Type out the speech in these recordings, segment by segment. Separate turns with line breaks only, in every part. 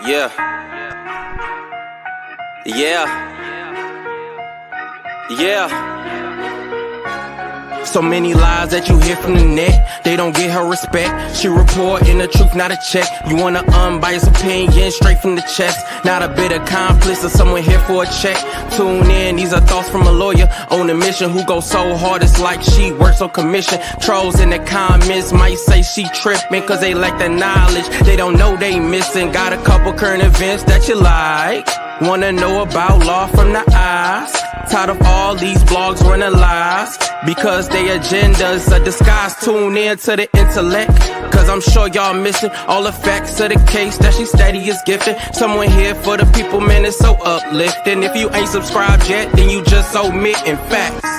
Yeah. Yeah. Yeah. So many lies that you hear from the net, they don't get her respect. She reporting the truth, not a check. You want an unbiased opinion straight from the chest, not a bit of accomplice or someone here for a check. Tune in, these are thoughts from a lawyer on a mission who goes so hard it's like she works on commission. Trolls in the comments might say she tripping cause they lack the knowledge, they don't know they missing. Got a couple current events that you like, wanna know about law from the eyes. Tired of all these blogs running lies because their agenda's a disguise. Tune in to the intellect, cause I'm sure y'all missing all the facts of the case that she steady is gifting. Someone here for the people, man, it's so uplifting. If you ain't subscribed yet, then you just omitting facts.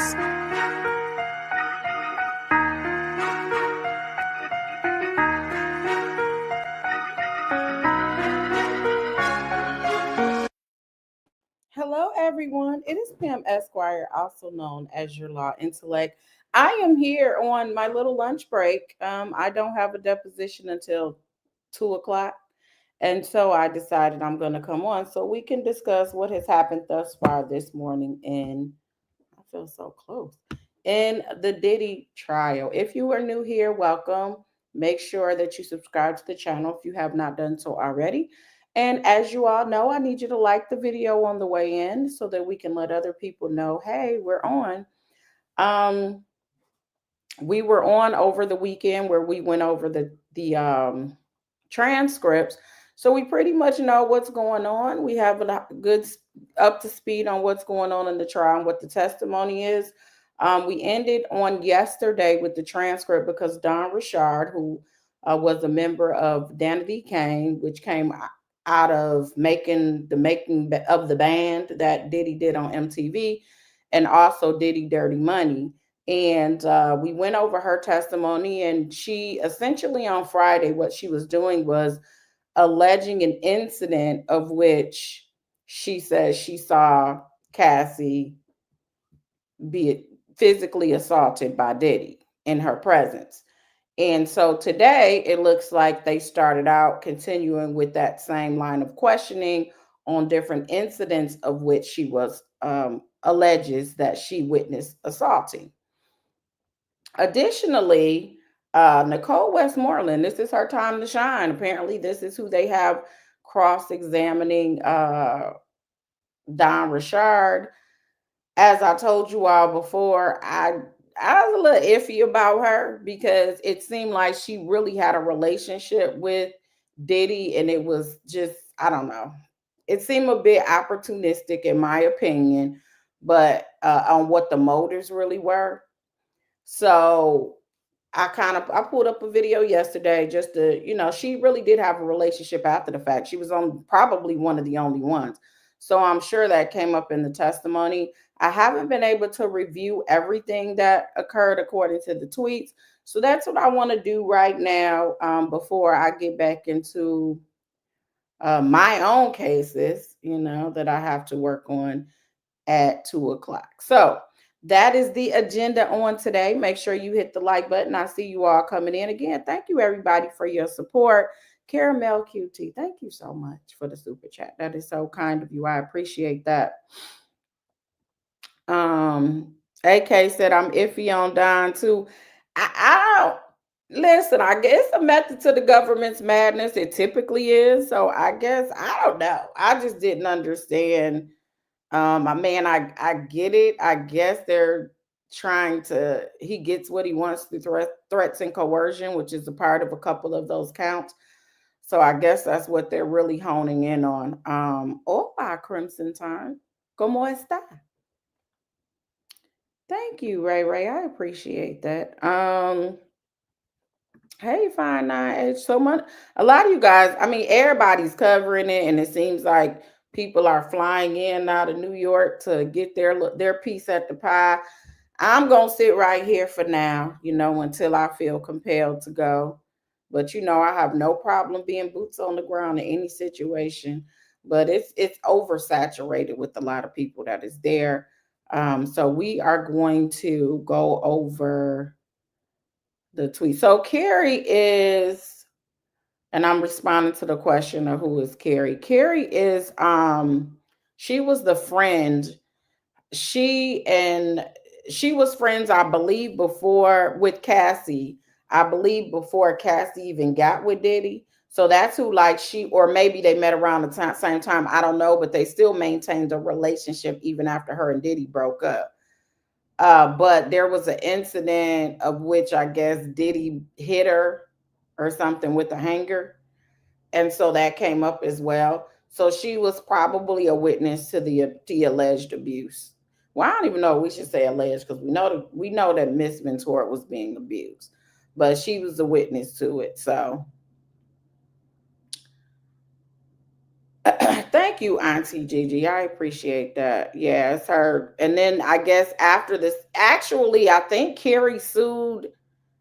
Hello, everyone. It is Pam Esquire, also known as your law intellect. I am here on my little lunch break. I don't have a deposition until 2 o'clock. And so I decided I'm going to come on so we can discuss what has happened thus far this morning I feel so close, in the Diddy trial. If you are new here, welcome. Make sure that you subscribe to the channel if you have not done so already. And as you all know, I need you to like the video on the way in so that we can let other people know, hey, we're on. Um, we were on over the weekend where we went over the transcripts. So we pretty much know what's going on. We have a good up to speed on what's going on in the trial and what the testimony is. We ended on yesterday with the transcript because Don Richard, who was a member of Danity Kane, which came out of making of the band that Diddy did on MTV, and also Diddy Dirty Money. And we went over her testimony, and she essentially on Friday, what she was doing was alleging an incident of which she says she saw Cassie be physically assaulted by Diddy in her presence. And so today it looks like they started out continuing with that same line of questioning on different incidents of which she was alleges that she witnessed assaulting. Additionally, Nicole Westmoreland, this is her time to shine. Apparently, this is who they have cross-examining Don Richard. As I told you all before, I was a little iffy about her because it seemed like she really had a relationship with Diddy, and it was just, I don't know. It seemed a bit opportunistic, in my opinion, but on what the motives really were. So I pulled up a video yesterday just to, she really did have a relationship after the fact. She was on probably one of the only ones. So I'm sure that came up in the testimony. I haven't been able to review everything that occurred according to the tweets. So that's what I want to do right now before I get back into my own cases, that I have to work on at 2 o'clock. So that is the agenda on today. Make sure you hit the like button. I see you all coming in again. Thank you, everybody, for your support. Caramel QT, thank you so much for the super chat. That is so kind of you. I appreciate that. AK said I'm iffy on Don too. I don't listen. I guess a method to the government's madness. It typically is. So I guess I don't know. I just didn't understand. I get it. I guess they're trying to, he gets what he wants through threats and coercion, which is a part of a couple of those counts. So I guess that's what they're really honing in on. Hola, Crimson Time. ¿Cómo está? Thank you, Ray Ray. I appreciate that. Hey, Fine Nine Edge. So much. A lot of you guys, I mean, everybody's covering it, and it seems like people are flying in out of New York to get their piece at the pie. I'm gonna sit right here for now, until I feel compelled to go. But I have no problem being boots on the ground in any situation. But it's oversaturated with a lot of people that is there. So we are going to go over the tweet. So Kerry is And I'm responding to the question of who is Kerry. Kerry is she was the friend. She and she was friends, I believe, before with Cassie. I believe before Cassie even got with Diddy. So that's who, like, she, or maybe they met around the same time. I don't know, but they still maintained a relationship even after her and Diddy broke up. But there was an incident of which I guess Diddy hit her or something with a hanger, and so that came up as well. So she was probably a witness to the alleged abuse. Well, I don't even know. We should say alleged because we know that Miss Ventura was being abused, but she was a witness to it. So thank you, Auntie Gigi. I appreciate that. Yeah, it's her. And then I guess after this, actually, I think Carrie sued.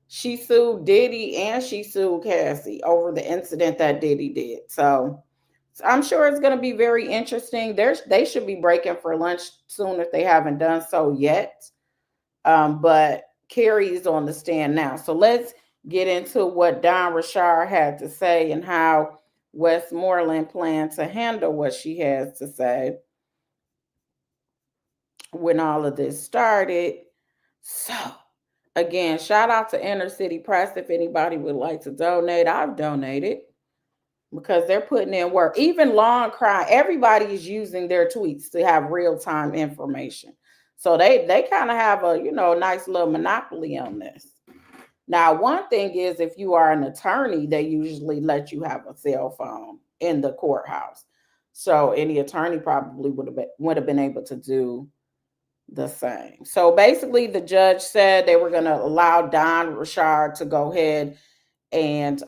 She sued Diddy and she sued Cassie over the incident that Diddy did. So I'm sure it's going to be very interesting. They should be breaking for lunch soon if they haven't done so yet. But Carrie's on the stand now. So let's get into what Don Rashard had to say and how Westmoreland planned to handle what she has to say when all of this started. So, again, shout out to Inner City Press if anybody would like to donate. I've donated because they're putting in work. Even Law and Crime, everybody is using their tweets to have real time information. So they kind of have a nice little monopoly on this. Now, one thing is if you are an attorney, they usually let you have a cell phone in the courthouse. So any attorney probably would have been able to do the same. So basically, the judge said they were going to allow Don Rashard to go ahead and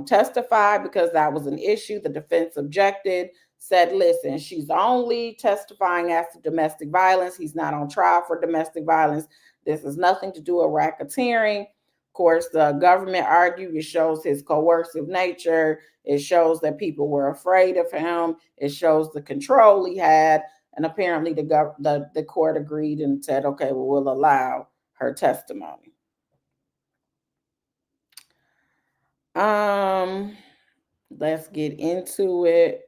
testify because that was an issue. The defense objected, said, listen, she's only testifying as to domestic violence. He's not on trial for domestic violence. This has nothing to do with racketeering. Of course, the government argued it shows his coercive nature. It shows that people were afraid of him. It shows the control he had. And apparently the court agreed and said, okay, well, we'll allow her testimony. Let's get into it.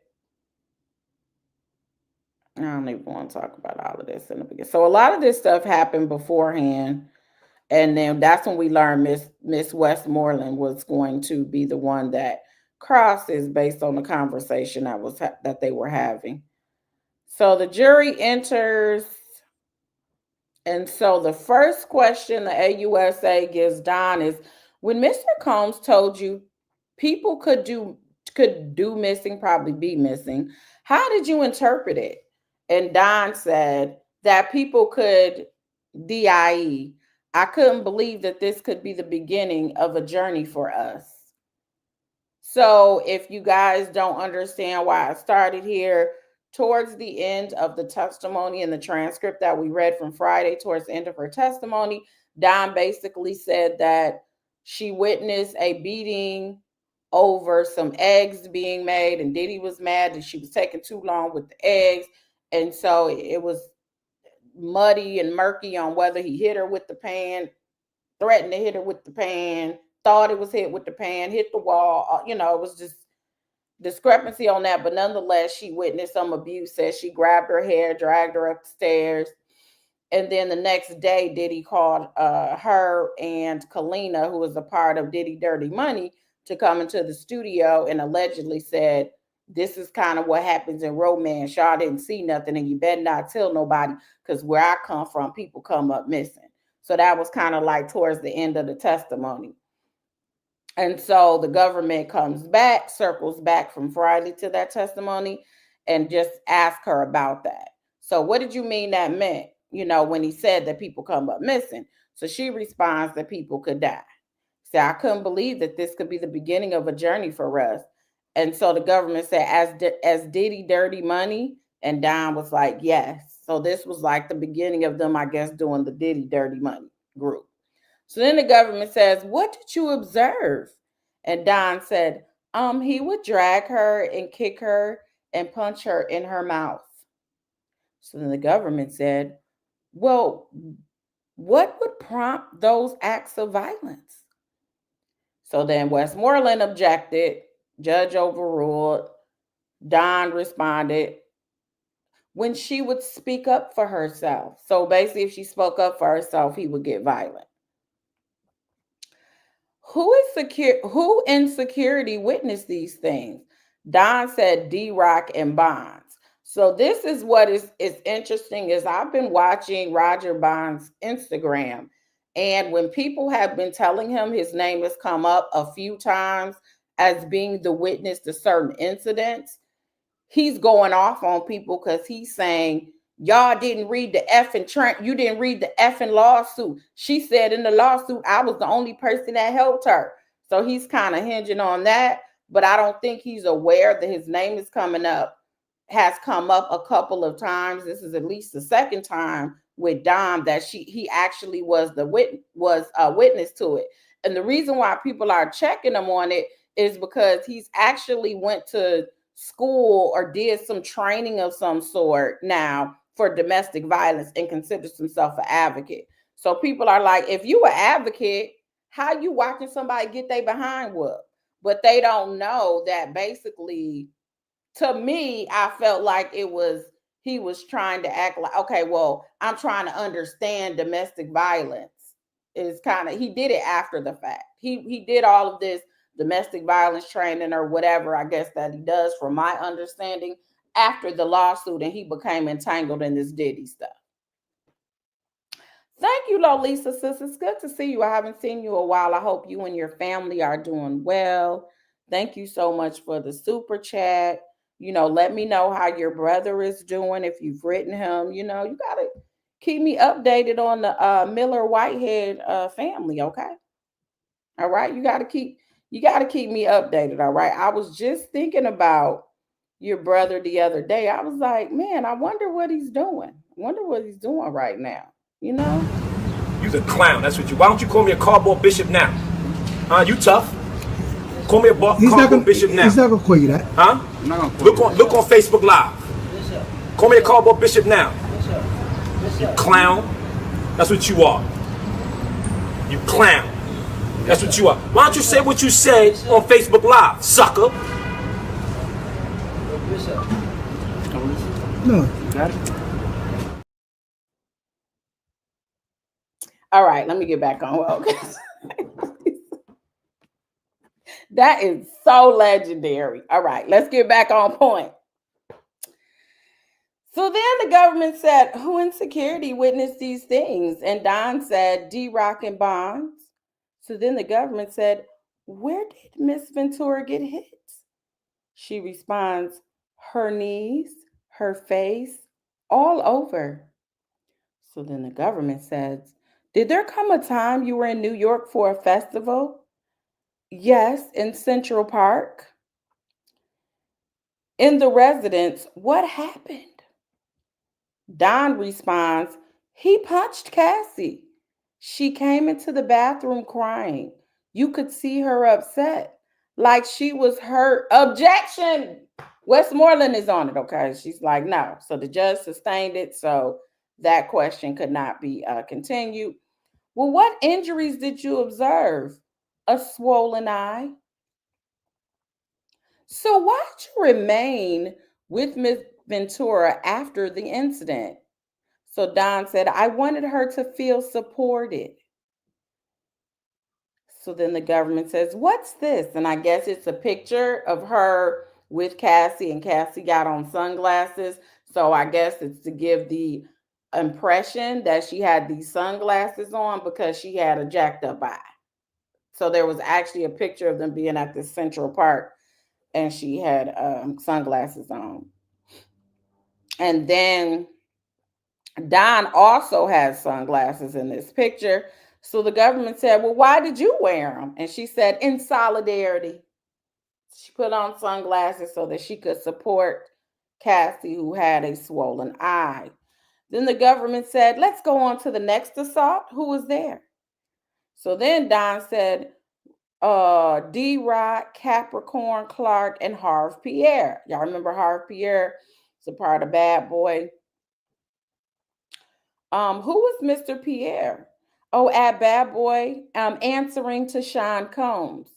I don't even want to talk about all of this in the beginning. So a lot of this stuff happened beforehand, and then that's when we learned Miss Westmoreland was going to be the one that crosses based on the conversation that they were having. So the jury enters, and so the first question the AUSA gives Don is, when Mr. Combs told you people could do missing, probably be missing, how did you interpret it? And Don said that people could DIE. I couldn't believe that this could be the beginning of a journey for us. So if you guys don't understand why I started here, towards the end of the testimony and the transcript that we read from Friday, towards the end of her testimony, Don basically said that she witnessed a beating over some eggs being made, and Diddy was mad that she was taking too long with the eggs. And so it was muddy and murky on whether he hit her with the pan, threatened to hit her with the pan, thought it was hit with the pan, hit the wall. It was just discrepancy on that. But nonetheless, she witnessed some abuse. Says she grabbed her hair, dragged her upstairs. And then the next day, Diddy called her and Kalina, who was a part of Diddy Dirty Money, to come into the studio and allegedly said, this is kind of what happens in romance. Y'all didn't see nothing, and you better not tell nobody, because where I come from, people come up missing. So that was kind of like towards the end of the testimony. And so the government circles back from Friday to that testimony and just ask her about that. So what did you mean that meant, when he said that people come up missing? So she responds that people could die. See, I couldn't believe that this could be the beginning of a journey for us. And so the government said, as Diddy Dirty Money? And Don was like, yes. So this was like the beginning of them, I guess, doing the Diddy Dirty Money group. So then the government says, what did you observe? And Don said, he would drag her and kick her and punch her in her mouth. So then the government said, well, what would prompt those acts of violence? So then Westmoreland objected Judge overruled. Don responded when she would speak up for herself. So basically, if she spoke up for herself, he would get violent. Who in security witnessed these things? Don said D-Rock and Bonds. So this is what is interesting is I've been watching Roger Bond's Instagram, and when people have been telling him his name has come up a few times as being the witness to certain incidents, he's going off on people because he's saying y'all didn't read the you didn't read the effing lawsuit. She said in the lawsuit I was the only person that helped her. So he's kind of hinging on that, but I don't think he's aware that his name is has come up a couple of times. This is at least the second time with Dom that he actually was a witness to it. And the reason why people are checking him on it is because he's actually went to school or did some training of some sort now for domestic violence and considers himself an advocate. So people are like, if you an advocate, how you watching somebody get their behind whooped? But they don't know that basically, to me, I felt like he was trying to act like, okay, well, I'm trying to understand domestic violence. Is kind of, he did it after the fact. He did all of this domestic violence training or whatever, I guess, that he does, from my understanding, after the lawsuit, and he became entangled in this Diddy stuff. Thank you, Lolisa, sis. It's good to see you. I haven't seen you a while. I hope you and your family are doing well. Thank you so much for the super chat. Let me know how your brother is doing. If you've written him, you got to keep me updated on the Miller Whitehead family, okay? All right, you got to keep me updated, all right? I was just thinking about your brother the other day. I was like, man, I wonder what he's doing. I wonder what he's doing right now.
You's a clown. That's what you. Why don't you call me a cardboard bishop now? You tough? Call me a cardboard bishop now.
He's not gonna call you that.
Huh? Look on Facebook Live. Call me a cardboard bishop now. You clown. That's what you are. You clown. That's what you are. Why don't you say what you say on Facebook Live, sucker?
No.
All right, let me get back on. Okay. That is so legendary. All right, let's get back on point. So then the government said, who in security witnessed these things? And Don said, D-Rock and Bonds. So then the government said, where did Miss Ventura get hit? She responds, her knees, her face, all over. So then the government says, did there come a time you were in New York for a festival? Yes, in Central Park. In the residence, what happened? Don responds, he punched Cassie. She came into the bathroom crying. You could see her upset, like she was hurt. Objection! Westmoreland is on it, okay? She's like, no. So the judge sustained it, so that question could not be continued. Well, what injuries did you observe? A swollen eye. So why did you remain with Miss Ventura after the incident? So Don said, I wanted her to feel supported. So then the government says, what's this? And I guess it's a picture of her with Cassie, and Cassie got on sunglasses. So I guess it's to give the impression that she had these sunglasses on because she had a jacked up eye. So there was actually a picture of them being at the Central Park, and she had sunglasses on. And then Don also has sunglasses in this picture. So the government said, well, why did you wear them? And she said, in solidarity. She put on sunglasses so that she could support Cassie, who had a swollen eye. Then the government said, let's go on to the next assault. Who was there? So then Don said, D-Rock, Capricorn, Clark, and Harv Pierre. Y'all remember Harv Pierre? It's a part of Bad Boy. Who was Mr. Pierre? Oh, at Bad Boy, answering to Sean Combs.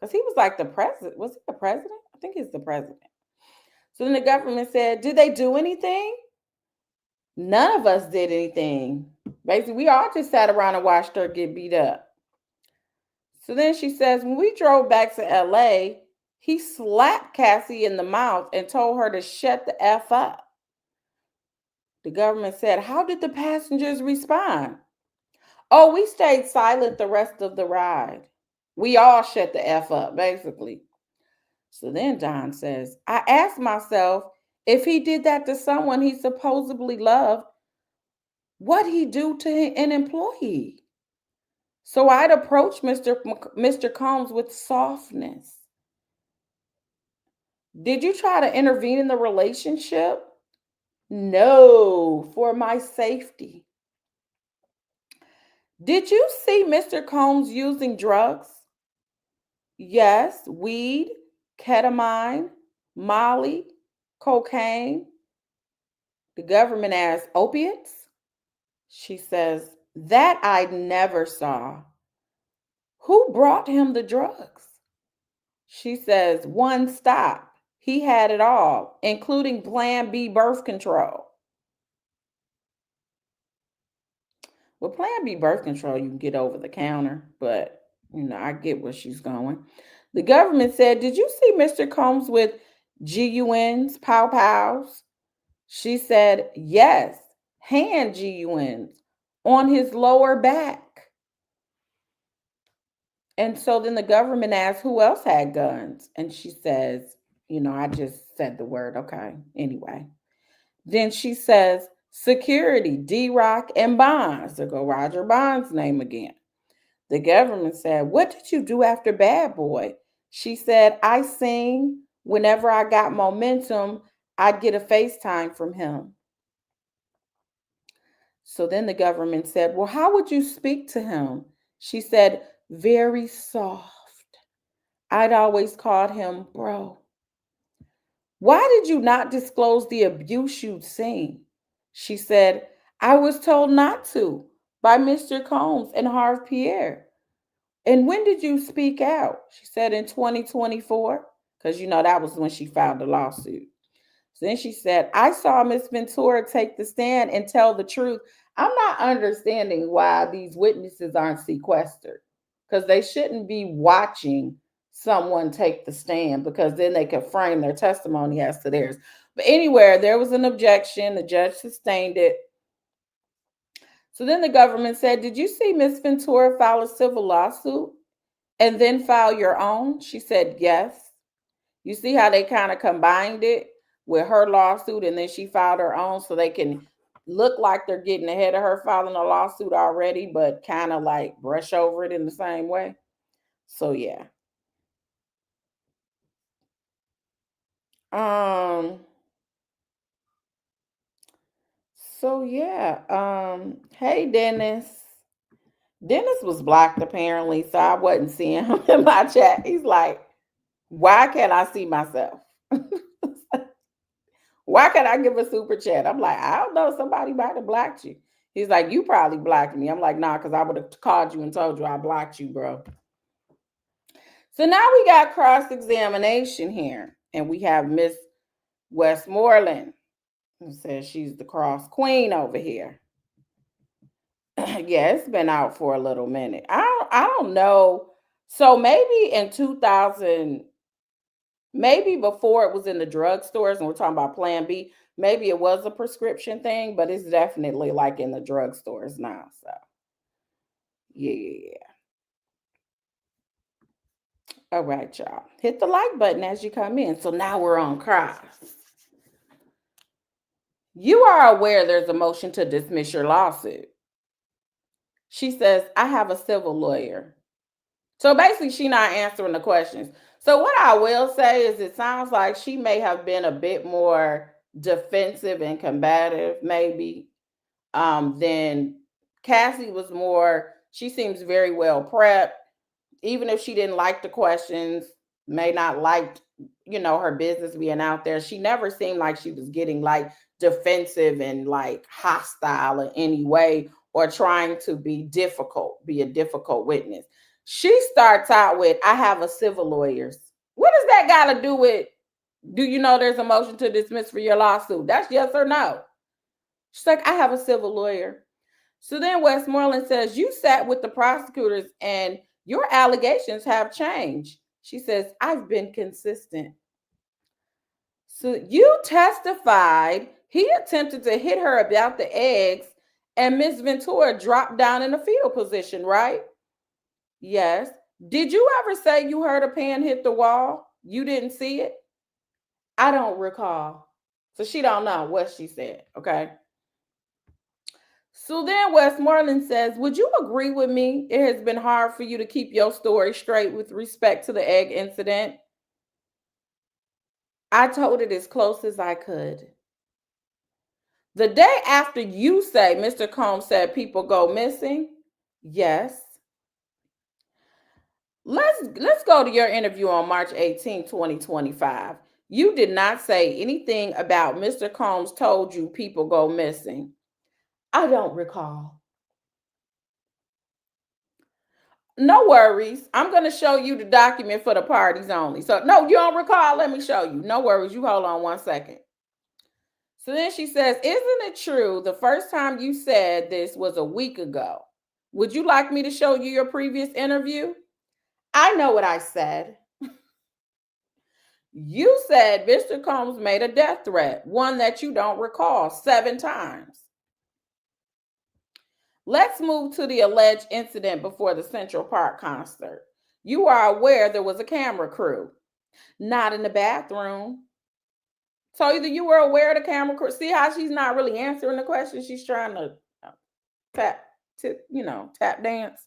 because he was like the president. Was he the president? I think he's the president. So then the government said, did they do anything? None of us did anything. Basically, we all just sat around and watched her get beat up. So then she says, when we drove back to LA, he slapped Cassie in the mouth and told her to shut the F up. The government said, how did the passengers respond? Oh, we stayed silent the rest of the ride. We all shut the F up, basically. So then Don says, I asked myself, if he did that to someone he supposedly loved, what'd he do to an employee? So I'd approach Mr. Combs with softness. Did you try to intervene in the relationship? No, for my safety. Did you see Mr. Combs using drugs? Yes, weed, ketamine, Molly, cocaine. The government asks, opiates? She says, that I never saw. Who brought him the drugs? She says, one stop. He had it all, including Plan B birth control. Well, Plan B birth control, you can get over the counter, but, I get where she's going. The government said, did you see Mr. Combs with GUNs, pow-pows? She said, yes, hand GUNs on his lower back. And so then the government asked who else had guns. And she says, I just said the word. Okay. Anyway. Then she says, security, D-Rock and Bonds. There go Roger Bond's name again. The government said, what did you do after Bad Boy? She said, I sing. Whenever I got momentum, I'd get a FaceTime from him. So then the government said, well, how would you speak to him? She said, very soft. I'd always called him bro. Why did you not disclose the abuse you'd seen? She said, I was told not to by Mr. Combs and Harve Pierre. And when did you speak out? She said in 2024, because that was when she filed the lawsuit. So then she said, I saw Miss Ventura take the stand and tell the truth. I'm not understanding why these witnesses aren't sequestered, because they shouldn't be watching someone take the stand, because then they could frame their testimony as to theirs. But anywhere, there was an objection. The judge sustained it. So then the government said, did you see Miss Ventura file a civil lawsuit and then file your own? She said, yes. You see how they kind of combined it with her lawsuit, and then she filed her own so they can look like they're getting ahead of her filing a lawsuit already, but kind of like brush over it in the same way. So yeah. Hey Dennis. Dennis was blocked apparently, so I wasn't seeing him in my chat. He's like, why can't I see myself? Why can't I give a super chat? I'm like, I don't know, somebody might have blocked you. He's like, you probably blocked me. I'm like, nah, because I would have called you and told you I blocked you, bro. So now we got cross-examination here, and we have Miss Westmoreland, who says she's the cross queen over here. Yeah, it's been out for a little minute. I don't know. So maybe in 2000, maybe before it was in the drugstores, and we're talking about Plan B, maybe it was a prescription thing, but it's definitely like in the drugstores now. So yeah. All right, y'all. Hit the like button as you come in. So now we're on cross. You are aware there's a motion to dismiss your lawsuit. She says, I have a civil lawyer. So basically, she's not answering the questions. So what I will say is it sounds like she may have been a bit more defensive and combative, maybe, than Cassie was more. She seems very well prepped. Even if she didn't like the questions, may not like, her business being out there, she never seemed like she was getting like defensive and like hostile in any way or trying to be a difficult witness. She starts out with, I have a civil lawyers. What does that got to do with, do you know there's a motion to dismiss for your lawsuit? That's yes or no. She's like, I have a civil lawyer. So then Westmoreland says, you sat with the prosecutors and your allegations have changed. She says, I've been consistent. So you testified he attempted to hit her about the eggs and Miss Ventura dropped down in a fetal position, right? Yes. Did you ever say you heard a pan hit the wall? You didn't see it? I don't recall. So she don't know what she said, okay? So then Westmoreland says, would you agree with me? It has been hard for you to keep your story straight with respect to the egg incident. I told it as close as I could. The day after you say Mr. Combs said people go missing, yes. Let's go to your interview on March 18, 2025. You did not say anything about Mr. Combs told you people go missing. I don't recall. No worries. I'm going to show you the document for the parties only. So, no, you don't recall. Let me show you. No worries. You hold on 1 second. So then she says, isn't it true the first time you said this was a week ago? Would you like me to show you your previous interview? I know what I said. You said Mr. Combs made a death threat, one that you don't recall, 7 times. Let's move to the alleged incident before the Central Park concert. You are aware there was a camera crew, not in the bathroom. So either you were aware of the camera crew. See how she's not really answering the question. She's trying to tap dance.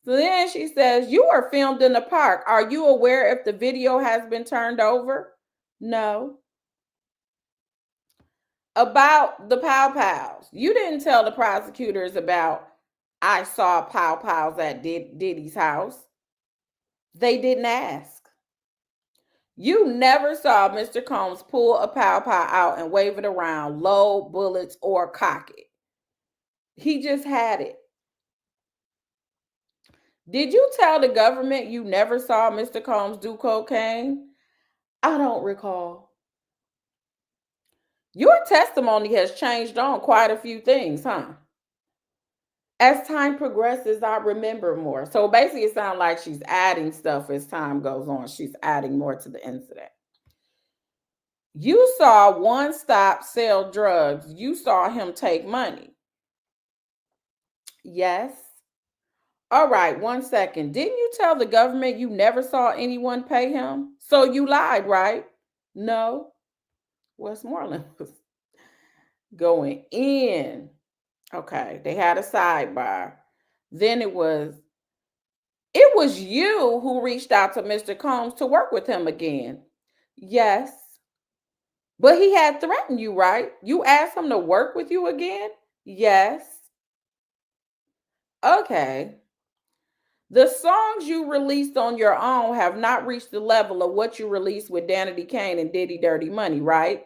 So then she says, you were filmed in the park. Are you aware if the video has been turned over? No. About the Pow Pows. You didn't tell the prosecutors about I saw Pow Pows at Diddy's house. They didn't ask. You never saw Mr. Combs pull a Pow Pow out and wave it around, load bullets, or cock it. He just had it. Did you tell the government you never saw Mr. Combs do cocaine? I don't recall. Your testimony has changed on quite a few things, huh? As time progresses, I remember more. So basically, it sounds like she's adding stuff as time goes on. She's adding more to the incident. You saw One Stop sell drugs. You saw him take money. Yes. All right, 1 second. Didn't you tell the government you never saw anyone pay him? So you lied, right? No. Westmoreland was going in. Okay, they had a sidebar. Then it was you who reached out to Mr. Combs to work with him again. Yes. But he had threatened you, right? You asked him to work with you again? Yes. Okay. The songs you released on your own have not reached the level of what you released with Danity Kane and Diddy Dirty Money, right?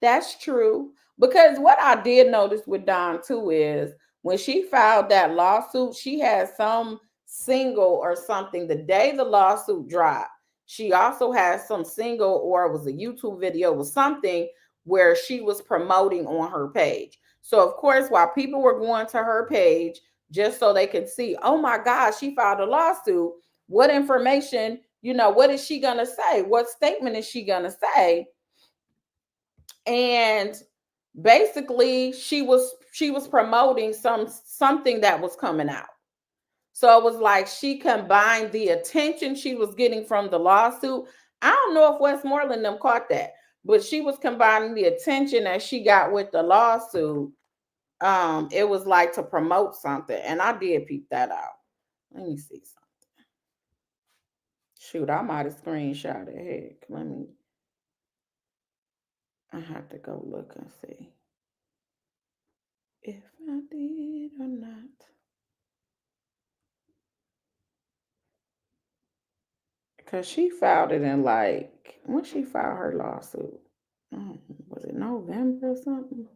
That's true. Because what I did notice with Dawn too is when she filed that lawsuit, she had some single or something the day the lawsuit dropped. She also has some single, or it was a YouTube video with something where she was promoting on her page. So of course, while people were going to her page just so they could see, oh my God, she filed a lawsuit. What information, what is she going to say? What statement is she going to say? And basically she was promoting something that was coming out. So it was like she combined the attention she was getting from the lawsuit. I don't know if Westmoreland them caught that, but she was combining the attention that she got with the lawsuit. It was like to promote something, and I did peep that out. Let me see something. Shoot, I might have screenshot it. Heck, I have to go look and see if I did or not. Because she filed it in when she filed her lawsuit? Was it November or something?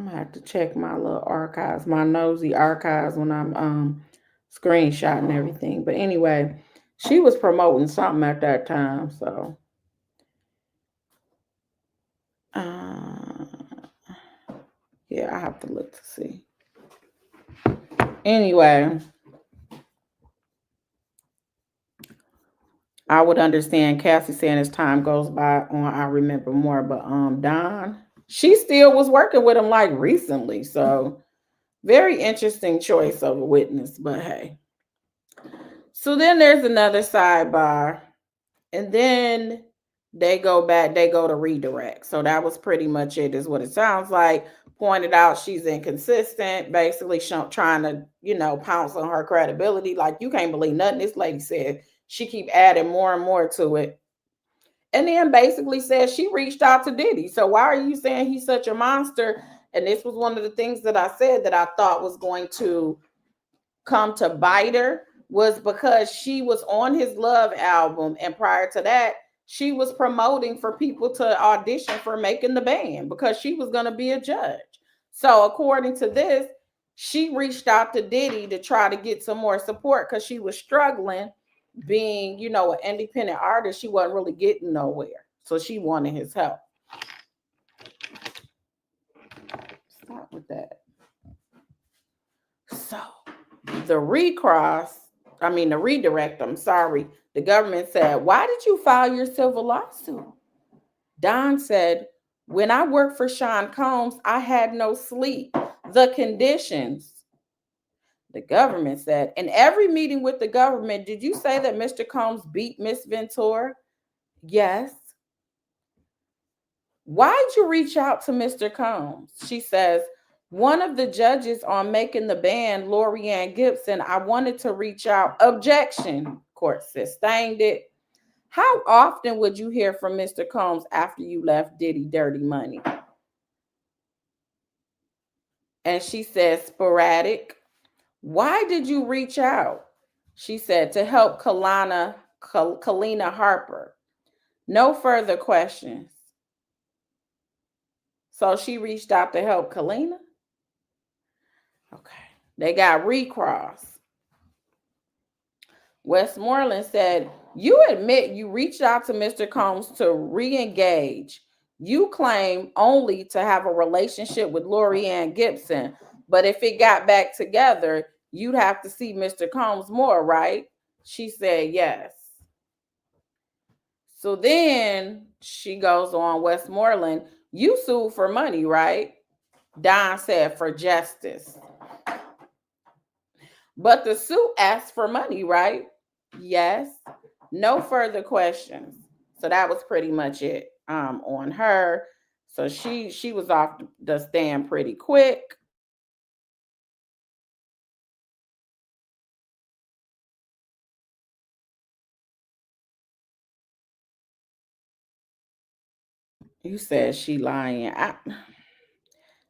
I'm gonna have to check my little archives, my nosy archives when I'm screenshotting everything. But anyway, she was promoting something at that time, so yeah, I have to look to see. Anyway, I would understand Cassie saying as time goes by on I remember more, but Don, she still was working with him like recently, so very interesting choice of a witness, but hey. So then there's another sidebar, and then they go to redirect. So that was pretty much it, is what it sounds like. Pointed out she's inconsistent, basically trying to, pounce on her credibility. Like, you can't believe nothing this lady said. She keep adding more and more to it. And then basically says she reached out to Diddy. So why are you saying he's such a monster? And this was one of the things that I said that I thought was going to come to bite her, was because she was on his Love album, and prior to that, she was promoting for people to audition for Making the Band because she was going to be a judge. So according to this, she reached out to Diddy to try to get some more support because she was struggling being, an independent artist. She wasn't really getting nowhere. So she wanted his help. Stop with that. So the redirect, the government said, why did you file your civil lawsuit? Don said, when I worked for Sean Combs, I had no sleep. The conditions. The government said, in every meeting with the government, did you say that Mr. Combs beat Miss Ventura? Yes. Why'd you reach out to Mr. Combs? She says, one of the judges on Making the Band, Lorianne Gibson, I wanted to reach out. Objection. Court sustained it. How often would you hear from Mr. Combs after you left Diddy Dirty Money? And she says, sporadic. Why did you reach out? She said, to help Kalina Harper. No further questions. So she reached out to help Kalina? Okay. They got recross. Westmoreland said, you admit you reached out to Mr. Combs to re-engage. You claim only to have a relationship with Lorianne Gibson, but if it got back together, you'd have to see Mr. Combs more, right? She said yes. So then she goes on, Westmoreland, you sued for money, right? Don said for justice. But the suit asked for money, right? Yes. No further questions. So that was pretty much it on her. So she was off the stand pretty quick. You said she lying.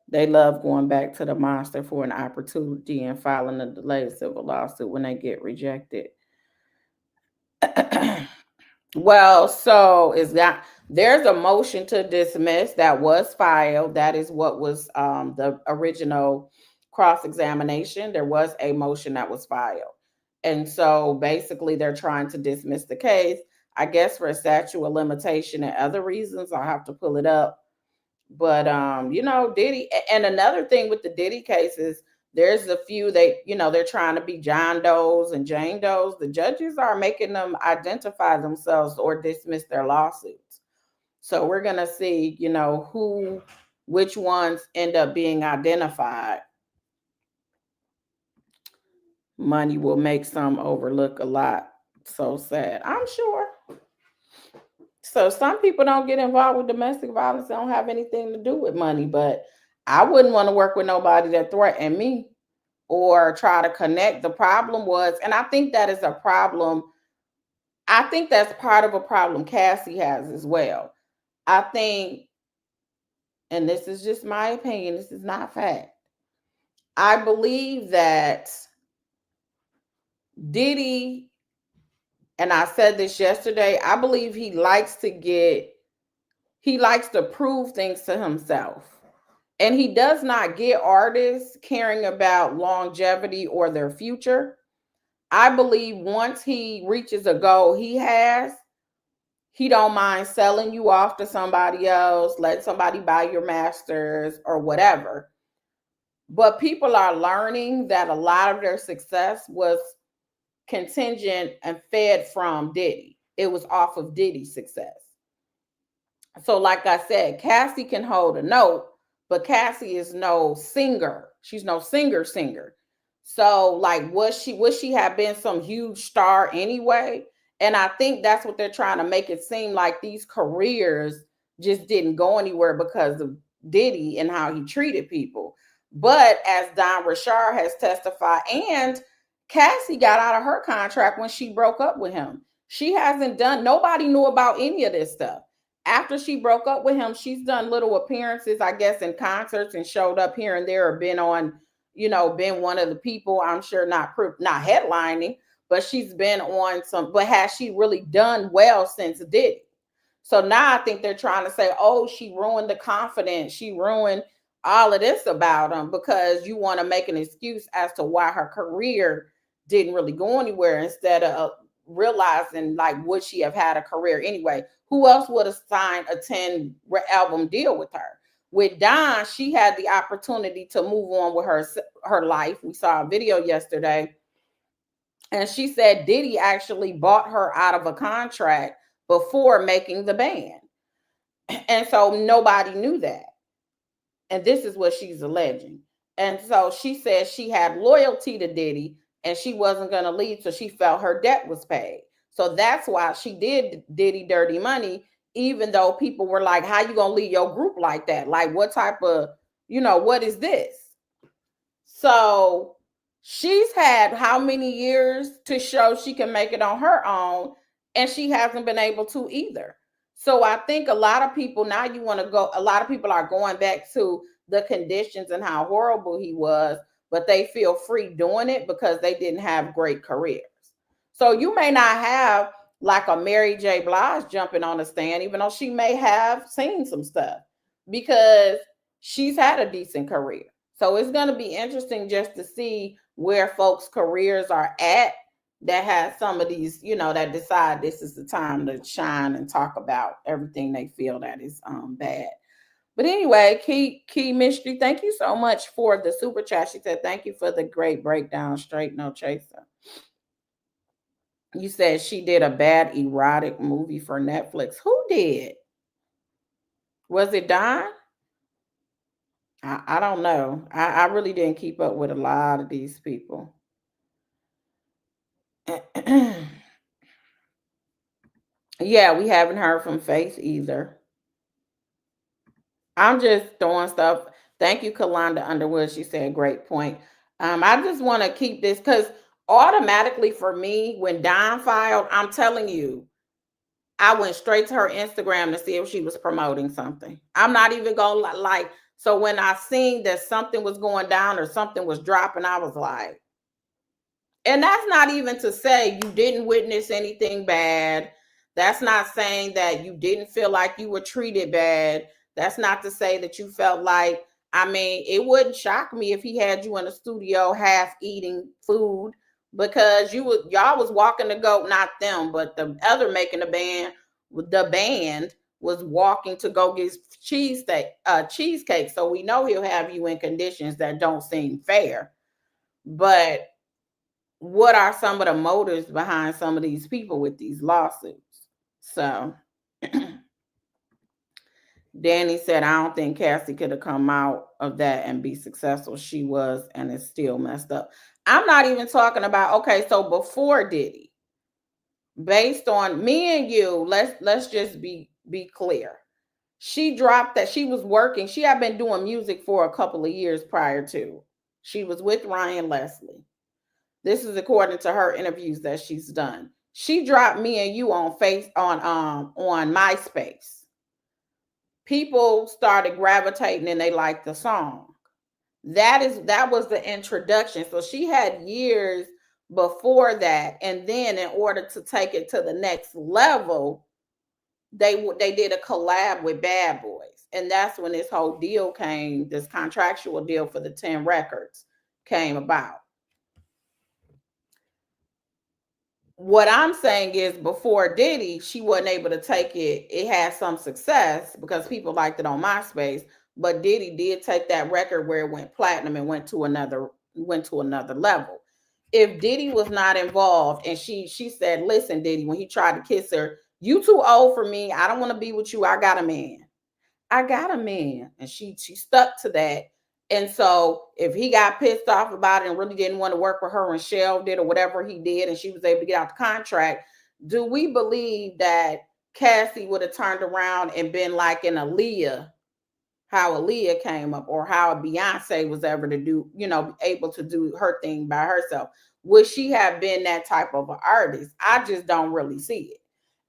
They love going back to the monster for an opportunity and filing a delayed civil lawsuit when they get rejected. Well, so there's a motion to dismiss that was filed. That is what was the original cross-examination. There was a motion that was filed. And so basically they're trying to dismiss the case, I guess, for a statute of limitation and other reasons. I'll have to pull it up. But Diddy, and another thing with the Diddy cases, there's a few they're trying to be John Does and Jane Does. The judges are making them identify themselves or dismiss their lawsuits. So we're gonna see, which ones end up being identified. Money will make some overlook a lot. So sad, I'm sure. So some people don't get involved with domestic violence. They don't have anything to do with money, but I wouldn't want to work with nobody that threatened me or try to connect. The problem was, and I think that is a problem. I think that's part of a problem Cassie has as well. I think, and this is just my opinion, this is not fact. I believe that Diddy, and I said this yesterday, I believe he likes to prove things to himself. And he does not get artists caring about longevity or their future. I believe once he reaches a goal he has, he don't mind selling you off to somebody else, let somebody buy your masters or whatever. But people are learning that a lot of their success was contingent and fed from Diddy. It was off of Diddy's success. So, like I said, Cassie can hold a note, but Cassie is no singer. She's no singer. So, like, would she have been some huge star anyway? And I think that's what they're trying to make it seem like these careers just didn't go anywhere because of Diddy and how he treated people. But as Don Richard has testified, and Cassie got out of her contract when she broke up with him. She hasn't done, nobody knew about any of this stuff. After she broke up with him, she's done little appearances, I guess, in concerts and showed up here and there or been on, been one of the people, I'm sure not headlining, but she's been on some, but has she really done well since Diddy? So now I think they're trying to say, oh, she ruined the confidence. She ruined all of this about him because you want to make an excuse as to why her career didn't really go anywhere instead of realizing, like, would she have had a career anyway? Who else would have signed a 10 album deal with her? With Don, she had the opportunity to move on with her life. We saw a video yesterday, and she said Diddy actually bought her out of a contract before making the band. And so nobody knew that. And this is what she's alleging. And so she said she had loyalty to Diddy and she wasn't going to leave till she felt her debt was paid. So that's why she did Diddy Dirty Money, even though people were like, how you going to leave your group like that? Like, what type of, what is this? So she's had how many years to show she can make it on her own, and she hasn't been able to either. So I think a lot of people now a lot of people are going back to the conditions and how horrible he was, but they feel free doing it because they didn't have great careers. So you may not have like a Mary J. Blige jumping on the stand, even though she may have seen some stuff because she's had a decent career. So it's going to be interesting just to see where folks' careers are at that has some of these, that decide this is the time to shine and talk about everything they feel that is bad. But anyway, Key Mystery, thank you so much for the super chat. She said, thank you for the great breakdown, Straight No Chaser. You said she did a bad erotic movie for Netflix. Who did? Was it Don? I don't know. I really didn't keep up with a lot of these people. Yeah, we haven't heard from Faith either. I'm just throwing stuff. Thank you, Kalonda Underwood. She said, great point. I just want to keep this because automatically for me, when Don filed, I'm telling you, I went straight to her Instagram to see if she was promoting something. I'm not even going to like, so when I seen that something was going down or something was dropping, I was like, and that's not even to say you didn't witness anything bad. That's not saying that you didn't feel like you were treated bad. That's not to say that you felt like, it wouldn't shock me if he had you in the studio half eating food because y'all was walking to go, not them, but the other making the band was walking to go get cheesecake. So we know he'll have you in conditions that don't seem fair. But what are some of the motives behind some of these people with these lawsuits? So Danny said, I don't think Cassie could have come out of that and be successful. She was, and it's still messed up. I'm not even talking about, okay, so before Diddy, based on me and you, let's just be clear. She dropped that. She was working. She had been doing music for a couple of years prior to. She was with Ryan Leslie. This is according to her interviews that she's done. She dropped me and you on MySpace. People started gravitating and they liked the song. That was the introduction. So she had years before that. And then in order to take it to the next level, they did a collab with Bad Boys, and that's when this whole deal came. This contractual deal for the 10 records came about. What I'm saying is, before Diddy, she wasn't able to take it. It had some success because people liked it on MySpace, but Diddy did take that record where it went platinum and went to another level. If Diddy was not involved, and she said, "Listen, Diddy," when he tried to kiss her, "You too old for me. I don't want to be with you. I got a man. I got a man," and she stuck to that. And so if he got pissed off about it and really didn't want to work with her and shelved it or whatever he did, and she was able to get out the contract, do we believe that Cassie would have turned around and been like an Aaliyah, how Aaliyah came up, or how Beyonce was ever to do, able to do her thing by herself? Would she have been that type of an artist? I just don't really see it.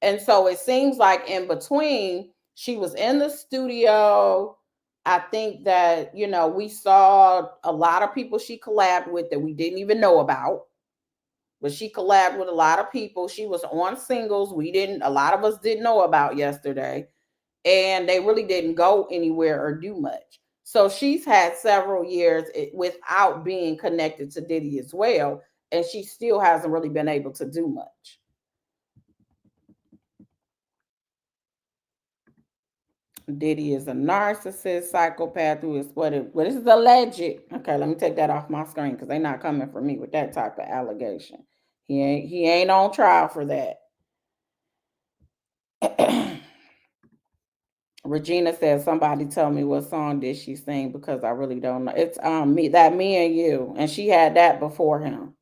And so it seems like in between, she was in the studio. I think that, we saw a lot of people she collabed with that we didn't even know about. But she collabed with a lot of people. She was on singles a lot of us didn't know about yesterday. And they really didn't go anywhere or do much. So she's had several years without being connected to Diddy as well. And she still hasn't really been able to do much. Diddy is a narcissist, psychopath who is what this is alleged. Okay, let me take that off my screen because they're not coming for me with that type of allegation. He ain't on trial for that. Regina says, "Somebody tell me what song did she sing because I really don't know." It's Me and You, and she had that before him.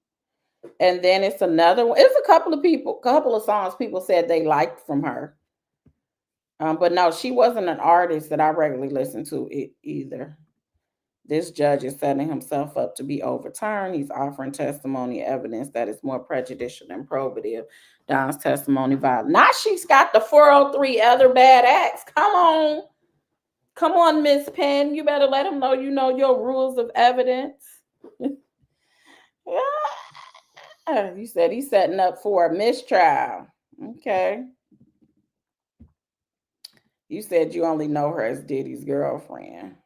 And then it's another one. It's a couple of songs people said they liked from her. But no, she wasn't an artist that I regularly listen to either. This judge is setting himself up to be overturned. He's offering testimony evidence that is more prejudicial than probative. Don's testimony violent. Now she's got the 403 other bad acts. Come on, Miss Penn. You better let him know you know your rules of evidence. You said he's setting up for a mistrial. Okay. You said you only know her as Diddy's girlfriend.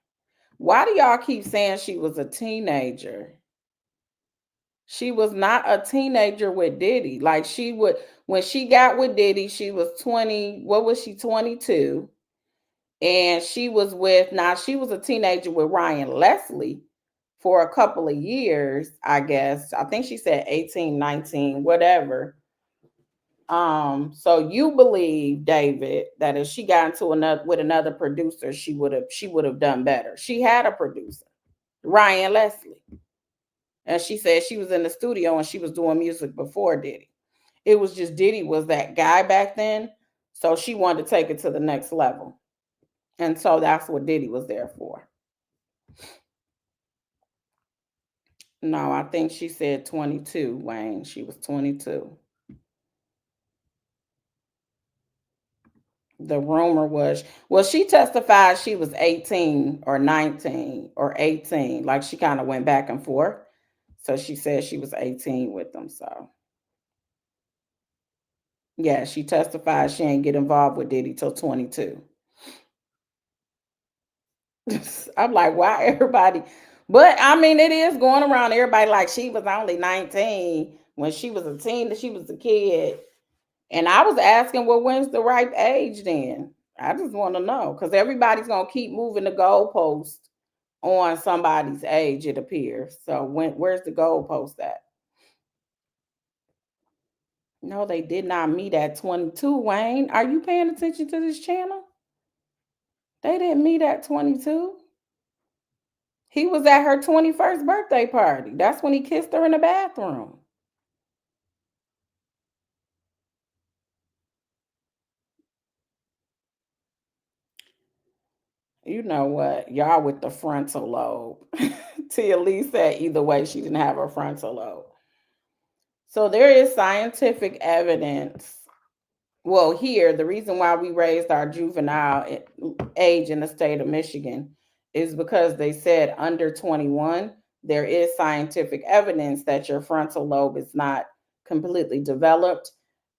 Why do y'all keep saying she was a teenager? She was not a teenager with Diddy. Like when she got with Diddy, she was 20. What was she, 22? And she was a teenager with Ryan Leslie for a couple of years, I guess. I think she said 18, 19, whatever. So you believe, David, that if she got into another producer, she would have done better. She had a producer, Ryan Leslie. And she said she was in the studio and she was doing music before Diddy. It was just Diddy was that guy back then. So she wanted to take it to the next level. And so that's what Diddy was there for. No, I think she said 22, Wayne. She was 22. The rumor was, well, she testified she was 18 or 19 or 18. Like she kind of went back and forth. So she said she was 18 with them. So yeah, she testified she ain't get involved with Diddy till 22. I'm like, why everybody? But I mean, it is going around everybody like she was only 19 when she was a teen, she was a kid. And I was asking, well, when's the ripe age then? I just want to know because everybody's going to keep moving the goalpost on somebody's age, it appears. So where's the goalpost at? No, they did not meet at 22, Wayne. Are you paying attention to this channel? They didn't meet at 22. He was at her 21st birthday party. That's when he kissed her in the bathroom. You know what? Y'all with the frontal lobe. Tia Lee said either way, she didn't have her frontal lobe. So there is scientific evidence. Well, here, the reason why we raised our juvenile age in the state of Michigan is because they said under 21, there is scientific evidence that your frontal lobe is not completely developed.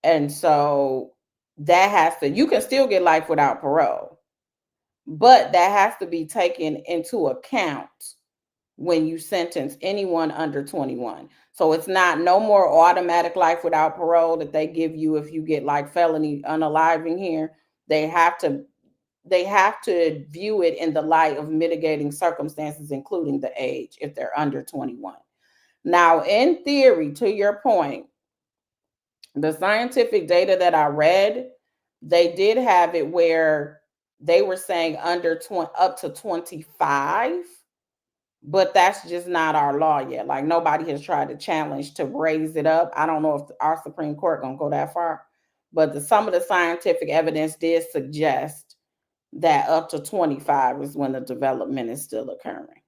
And so that has to, you can still get life without parole, but that has to be taken into account when you sentence anyone under 21. So it's not no more automatic life without parole that they give you if you get like felony unaliving here. They have to view it in the light of mitigating circumstances, including the age, if they're under 21. Now, in theory, to your point, the scientific data that I read, they did have it where they were saying under 20, up to 25, but that's just not our law yet. Like nobody has tried to challenge to raise it up. I don't know if our Supreme Court gonna go that far, but some of the scientific evidence did suggest that up to 25 is when the development is still occurring.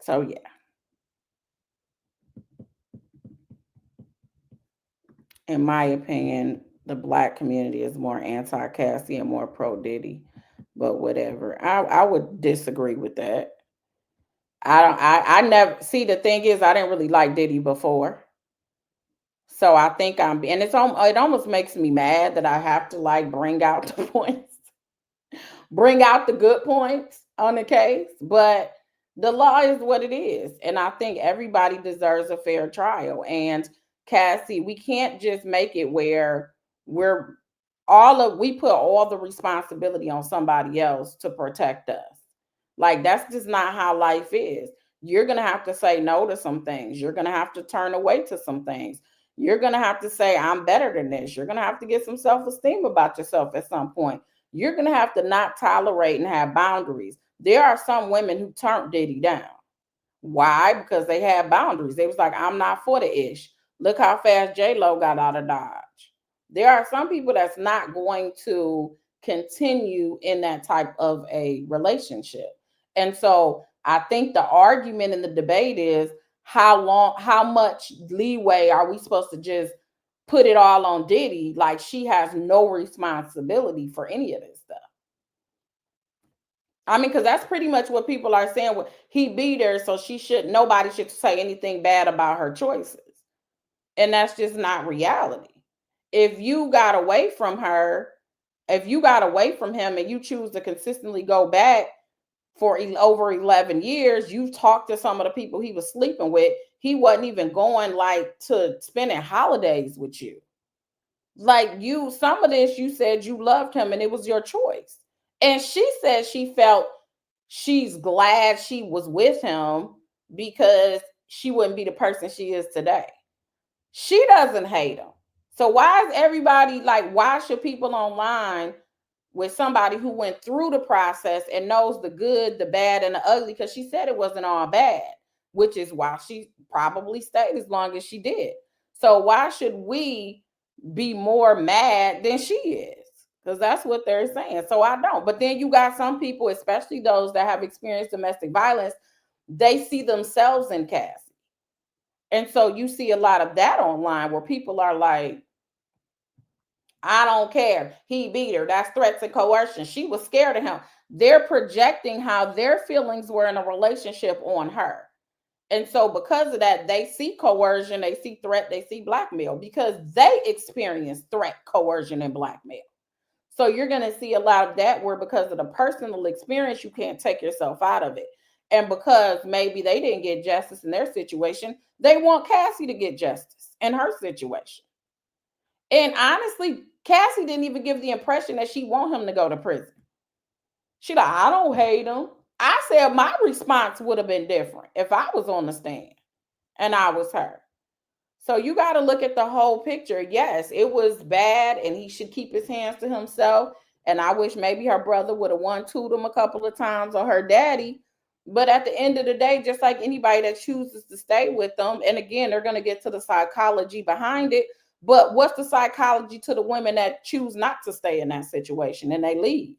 So yeah. In my opinion, the Black community is more anti-Cassie and more pro-Diddy, but whatever. I would disagree with that. I never, see, the thing is, I didn't really like Diddy before. So I think and it almost makes me mad that I have to like bring out the points, bring out the good points on the case, but the law is what it is. And I think everybody deserves a fair trial. And Cassie, we can't just make it where we put all the responsibility on somebody else to protect us. Like, that's just not how life is. You're going to have to say no to some things. You're going to have to turn away to some things. You're going to have to say, I'm better than this. You're going to have to get some self-esteem about yourself at some point. You're going to have to not tolerate and have boundaries. There are some women who turned Diddy down. Why? Because they had boundaries. They was like, I'm not for the ish. Look how fast J-Lo got out of Dodge. There are some people that's not going to continue in that type of a relationship. And so I think the argument in the debate is how much leeway are we supposed to just put it all on Diddy? Like, she has no responsibility for any of this stuff. I mean, because that's pretty much what people are saying. He beat her, so nobody should say anything bad about her choices. And that's just not reality. If you got away from her, if you got away from him and you choose to consistently go back for over 11 years, you've talked to some of the people he was sleeping with. He wasn't even going like to spending holidays with you. Like, some of this, you said you loved him and it was your choice. And she said she felt she's glad she was with him because she wouldn't be the person she is today. She doesn't hate him. So why is everybody like, why should people online with somebody who went through the process and knows the good, the bad, and the ugly? Because she said it wasn't all bad, which is why she probably stayed as long as she did. So why should we be more mad than she is? Because that's what they're saying. So I don't. But then you got some people, especially those that have experienced domestic violence, they see themselves in Cassie. And so you see a lot of that online where people are like, I don't care. He beat her. That's threats and coercion. She was scared of him. They're projecting how their feelings were in a relationship on her. And so because of that, they see coercion, they see threat, they see blackmail because they experience threat, coercion, and blackmail. So you're going to see a lot of that where because of the personal experience, you can't take yourself out of it. And because maybe they didn't get justice in their situation, they want Cassie to get justice in her situation. And honestly, Cassie didn't even give the impression that she want him to go to prison. She like, I don't hate him. I said my response would have been different if I was on the stand and I was her. So you got to look at the whole picture. Yes, it was bad and he should keep his hands to himself. And I wish maybe her brother would have one-twoed him a couple of times, or her daddy. But at the end of the day, just like anybody that chooses to stay with them, and again, they're going to get to the psychology behind it. But what's the psychology to the women that choose not to stay in that situation and they leave?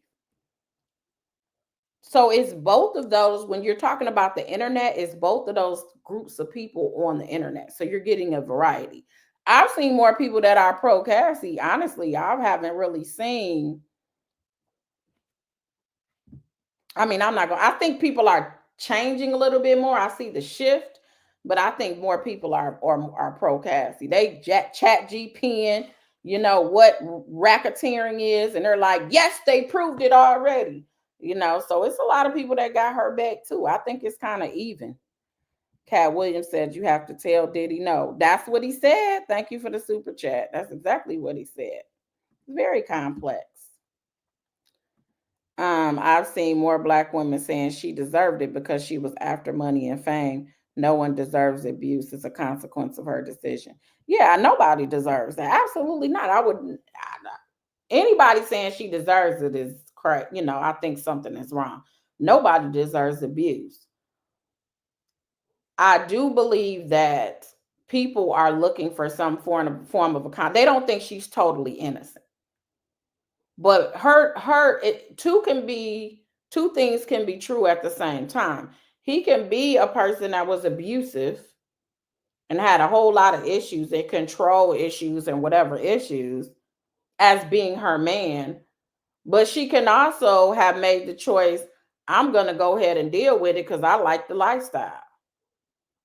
So it's both of those. When you're talking about the internet, it's both of those groups of people on the internet. So you're getting a variety. I've seen more people that are pro Cassie. Honestly, I haven't really seen. I mean, I think people are changing a little bit more. I see the shift, but I think more people are pro Cassie. They chat GPing you know, what racketeering is, and they're like, yes, they proved it already. You know, so it's a lot of people that got her back too. I think it's kind of even. Cat Williams said you have to tell Diddy no. That's what he said. Thank you for the super chat. That's exactly what he said. Very complex. I've seen more Black women saying she deserved it because she was after money and fame. No one deserves abuse as a consequence of her decision. Yeah, nobody deserves that. Absolutely not. I wouldn't. Anybody saying she deserves it is correct. You know, I think something is wrong. Nobody deserves abuse. I do believe that people are looking for some form of account. They don't think she's totally innocent. But two things can be true at the same time. He can be a person that was abusive and had a whole lot of issues and control issues and whatever issues as being her man. But she can also have made the choice, I'm going to go ahead and deal with it because I like the lifestyle.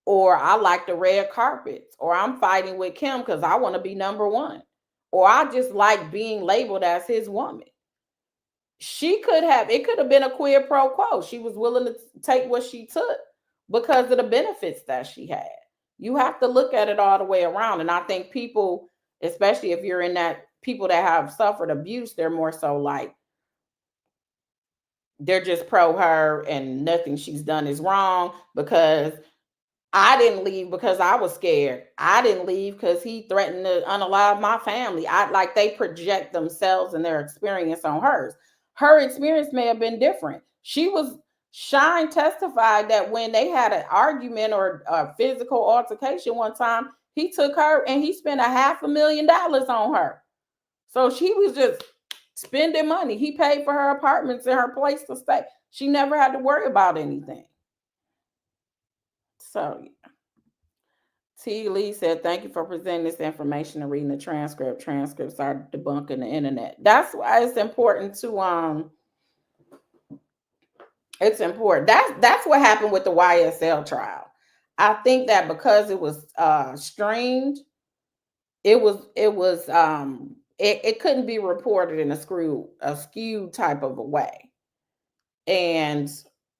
Or I like the red carpets. Or I'm fighting with Kim because I want to be number one. Or I just like being labeled as his woman. It could have been a quid pro quo. She was willing to take what she took because of the benefits that she had. You have to look at it all the way around. And I think people, especially if you're in that, people that have suffered abuse, they're more so like, they're just pro her and nothing she's done is wrong because I didn't leave because I was scared. I didn't leave because he threatened to unalive my family. They project themselves and their experience on hers. Her experience may have been different. Shine testified that when they had an argument or a physical altercation one time, he took her and he spent $500,000 on her. So she was just spending money. He paid for her apartments and her place to stay. She never had to worry about anything. So T. Lee said, thank you for presenting this information and reading the transcript. Transcripts are debunking the internet. That's why it's important to it's important. That's what happened with the YSL trial. I think that because it was streamed, it couldn't be reported in a skewed type of a way. And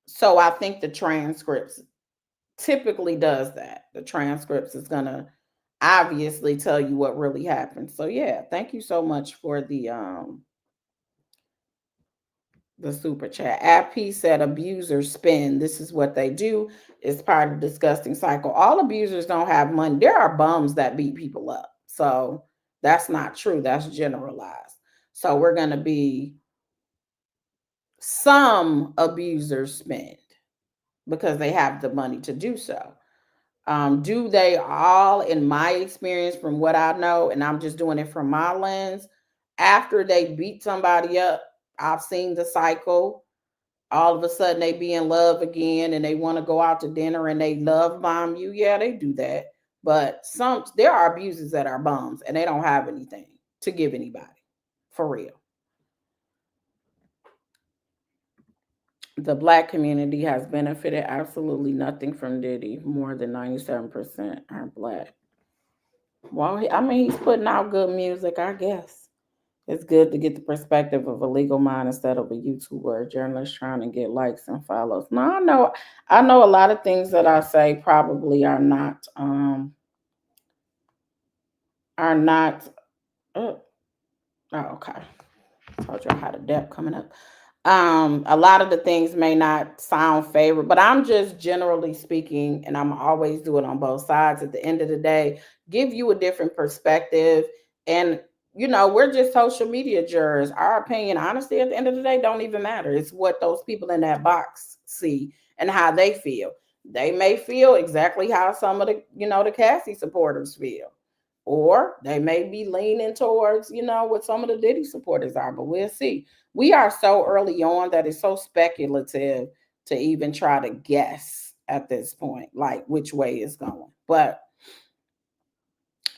so I think the transcripts typically does that. The transcripts is gonna obviously tell you what really happened. So yeah, thank you so much for the super chat. AP said abusers spend. This is what they do. It's part of the disgusting cycle. All abusers don't have money. There are bums that beat people up. So that's not true. That's generalized. So we're gonna be some abusers spend because they have the money to do so. Do they all, in my experience, from what I know, and I'm just doing it from my lens, after they beat somebody up, I've seen the cycle. All of a sudden they be in love again and they want to go out to dinner and they love bomb you. Yeah, they do that. But there are abusers that are bums and they don't have anything to give anybody. For real. The Black community has benefited absolutely nothing from Diddy. More than 97% are Black. Well, he's putting out good music, I guess. It's good to get the perspective of a legal mind instead of a YouTuber or a journalist trying to get likes and follows. No, I know a lot of things that I say probably are not okay. Told you I had a depth coming up. A lot of the things may not sound favorite, but I'm just generally speaking, and I'm always do it on both sides. At the end of the day, give you a different perspective. And, we're just social media jurors. Our opinion, honestly, at the end of the day, don't even matter. It's what those people in that box see and how they feel. They may feel exactly how some of the Cassie supporters feel. Or they may be leaning towards, what some of the Diddy supporters are, but we'll see. We are so early on that it's so speculative to even try to guess at this point, like which way it's going. But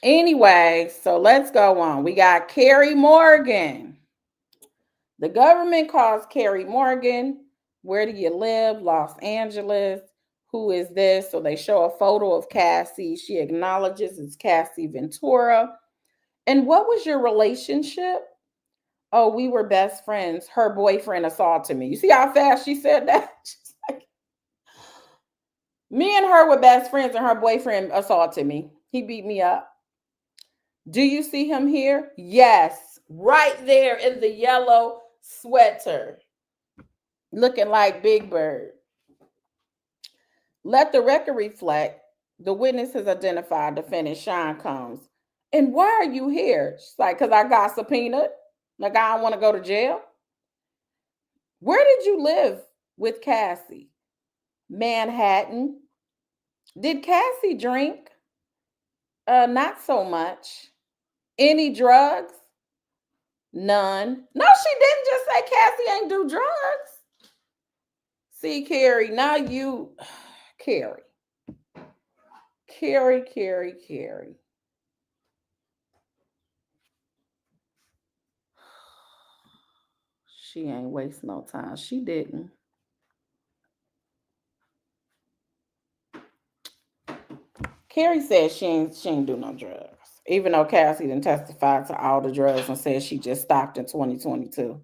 anyway, so let's go on. We got Kerry Morgan. The government calls Kerry Morgan. Where do you live? Los Angeles. Who is this? So they show a photo of Cassie. She acknowledges it's Cassie Ventura. And what was your relationship? Oh, we were best friends. Her boyfriend assaulted me. You see how fast she said that? She's like, me and her were best friends and her boyfriend assaulted me. He beat me up. Do you see him here? Yes, right there in the yellow sweater, looking like Big Bird. Let the record reflect the witness has identified defendant Sean Combs. And why are you here? She's like, because I got subpoenaed. Like, I don't want to go to jail. Where did you live with Cassie? Manhattan. Did Cassie drink? Not so much. Any drugs? None. No, she didn't just say Cassie ain't do drugs. See, Kerry, now you, Kerry. She ain't waste no time. She didn't. Kerry said she ain't do no drugs. Even though Cassie didn't testify to all the drugs and said she just stopped in 2022.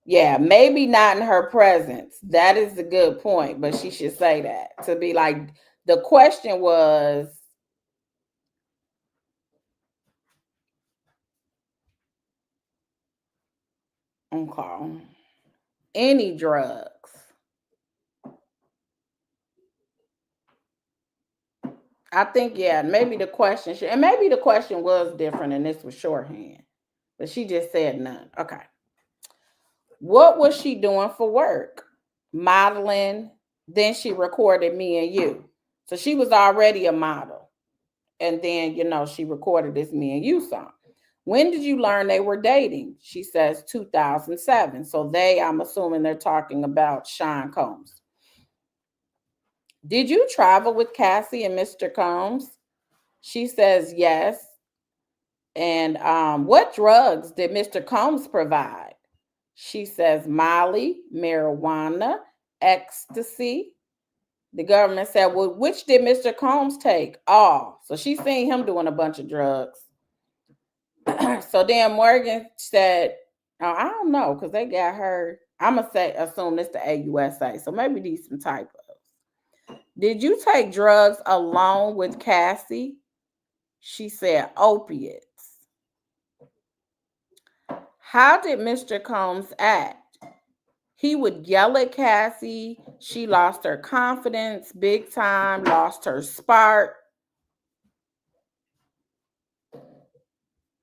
Yeah, maybe not in her presence. That is a good point, but she should say that. To be like, the question was, okay, any drugs? I think, yeah, maybe the question should, and maybe the question was different and this was shorthand, but she just said none. Okay. What was she doing for work? Modeling. Then she recorded Me and You. So she was already a model. And then, she recorded this Me and You song. When did you learn they were dating? She says 2007. So I'm assuming they're talking about Sean Combs. Did you travel with Cassie and Mr. Combs? She says yes. And what drugs did Mr. Combs provide? She says Molly, marijuana, ecstasy. The government said, well, which did Mr. Combs take? All. So she's seen him doing a bunch of drugs. So then Morgan said, oh, I don't know, because they got her. I'm going to assume this the AUSA. So maybe these some typos. Did you take drugs along with Cassie? She said opiates. How did Mr. Combs act? He would yell at Cassie. She lost her confidence big time, lost her spark.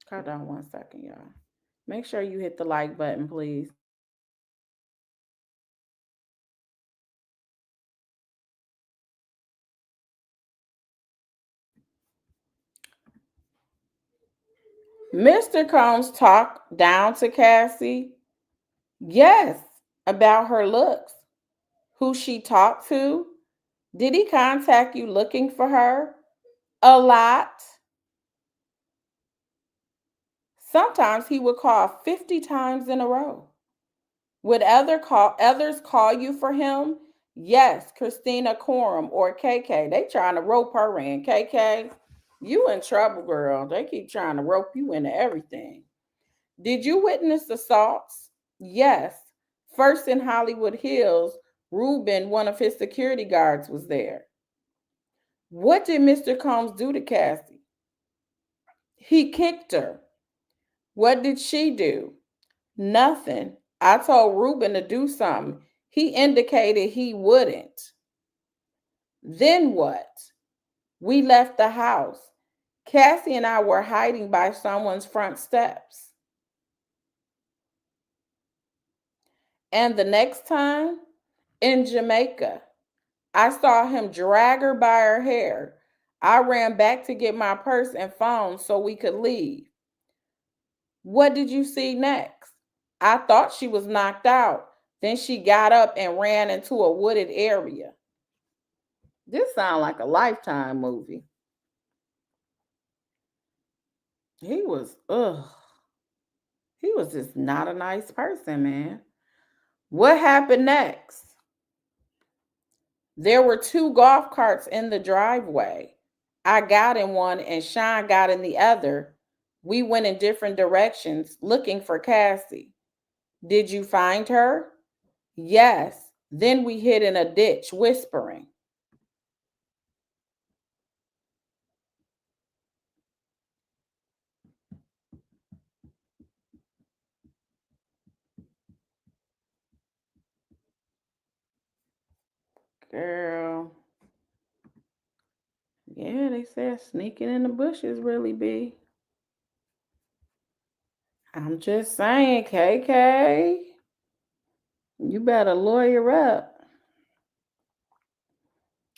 Hold on one second, y'all. Make sure you hit the like button, please. Mr. Combs talked down to Cassie. Yes, about her looks. Who she talked to. Did he contact you looking for her? A lot. Sometimes he would call 50 times in a row. Would others call you for him? Yes, Christina Coram or KK. They trying to rope her in. KK, you in trouble, girl. They keep trying to rope you into everything. Did you witness assaults? Yes. First in Hollywood Hills, Ruben, one of his security guards, was there. What did Mr. Combs do to Cassie? He kicked her. What did she do? Nothing. I told Ruben to do something. He indicated he wouldn't. Then what? We left the house. Cassie and I were hiding by someone's front steps. And the next time, in Jamaica, I saw him drag her by her hair. I ran back to get my purse and phone so we could leave. What did you see next? I thought she was knocked out. Then she got up and ran into a wooded area. This sounds like a Lifetime movie. He was just not a nice person, man. What happened next? There were 2 golf carts in the driveway. I got in one and Sean got in the other. We went in different directions looking for Cassie. Did you find her? Yes. Then we hid in a ditch whispering. Girl. Yeah, they said sneaking in the bushes really be. I'm just saying, KK, you better lawyer up.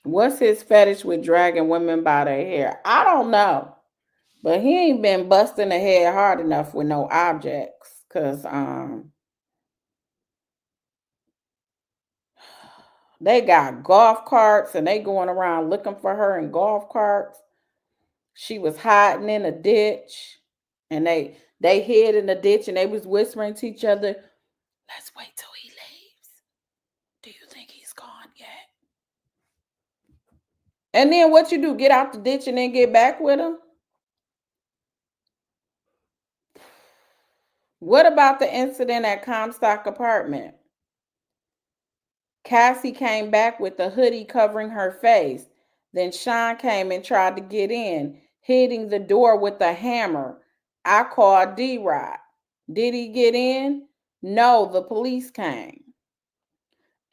What's his fetish with dragging women by their hair? I don't know. But he ain't been busting the head hard enough with no objects. Cause they got golf carts and they going around looking for her in golf carts. She was hiding in a ditch, and they hid in the ditch and they was whispering to each other, let's wait till he leaves. Do you think he's gone yet? And then what you do? Get out the ditch and then get back with him? What about the incident at Comstock apartment? Cassie came back with a hoodie covering her face. Then Sean came and tried to get in, hitting the door with a hammer. I called D-Rod. Did he get in? No, the police came.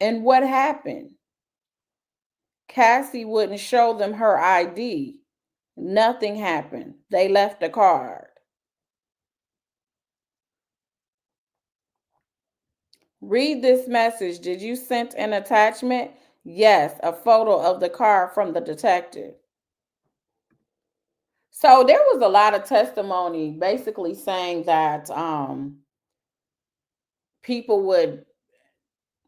And what happened? Cassie wouldn't show them her ID. Nothing happened. They left a card. Read this message. Did you send an attachment? Yes, a photo of the car from the detective. So there was a lot of testimony basically saying that people would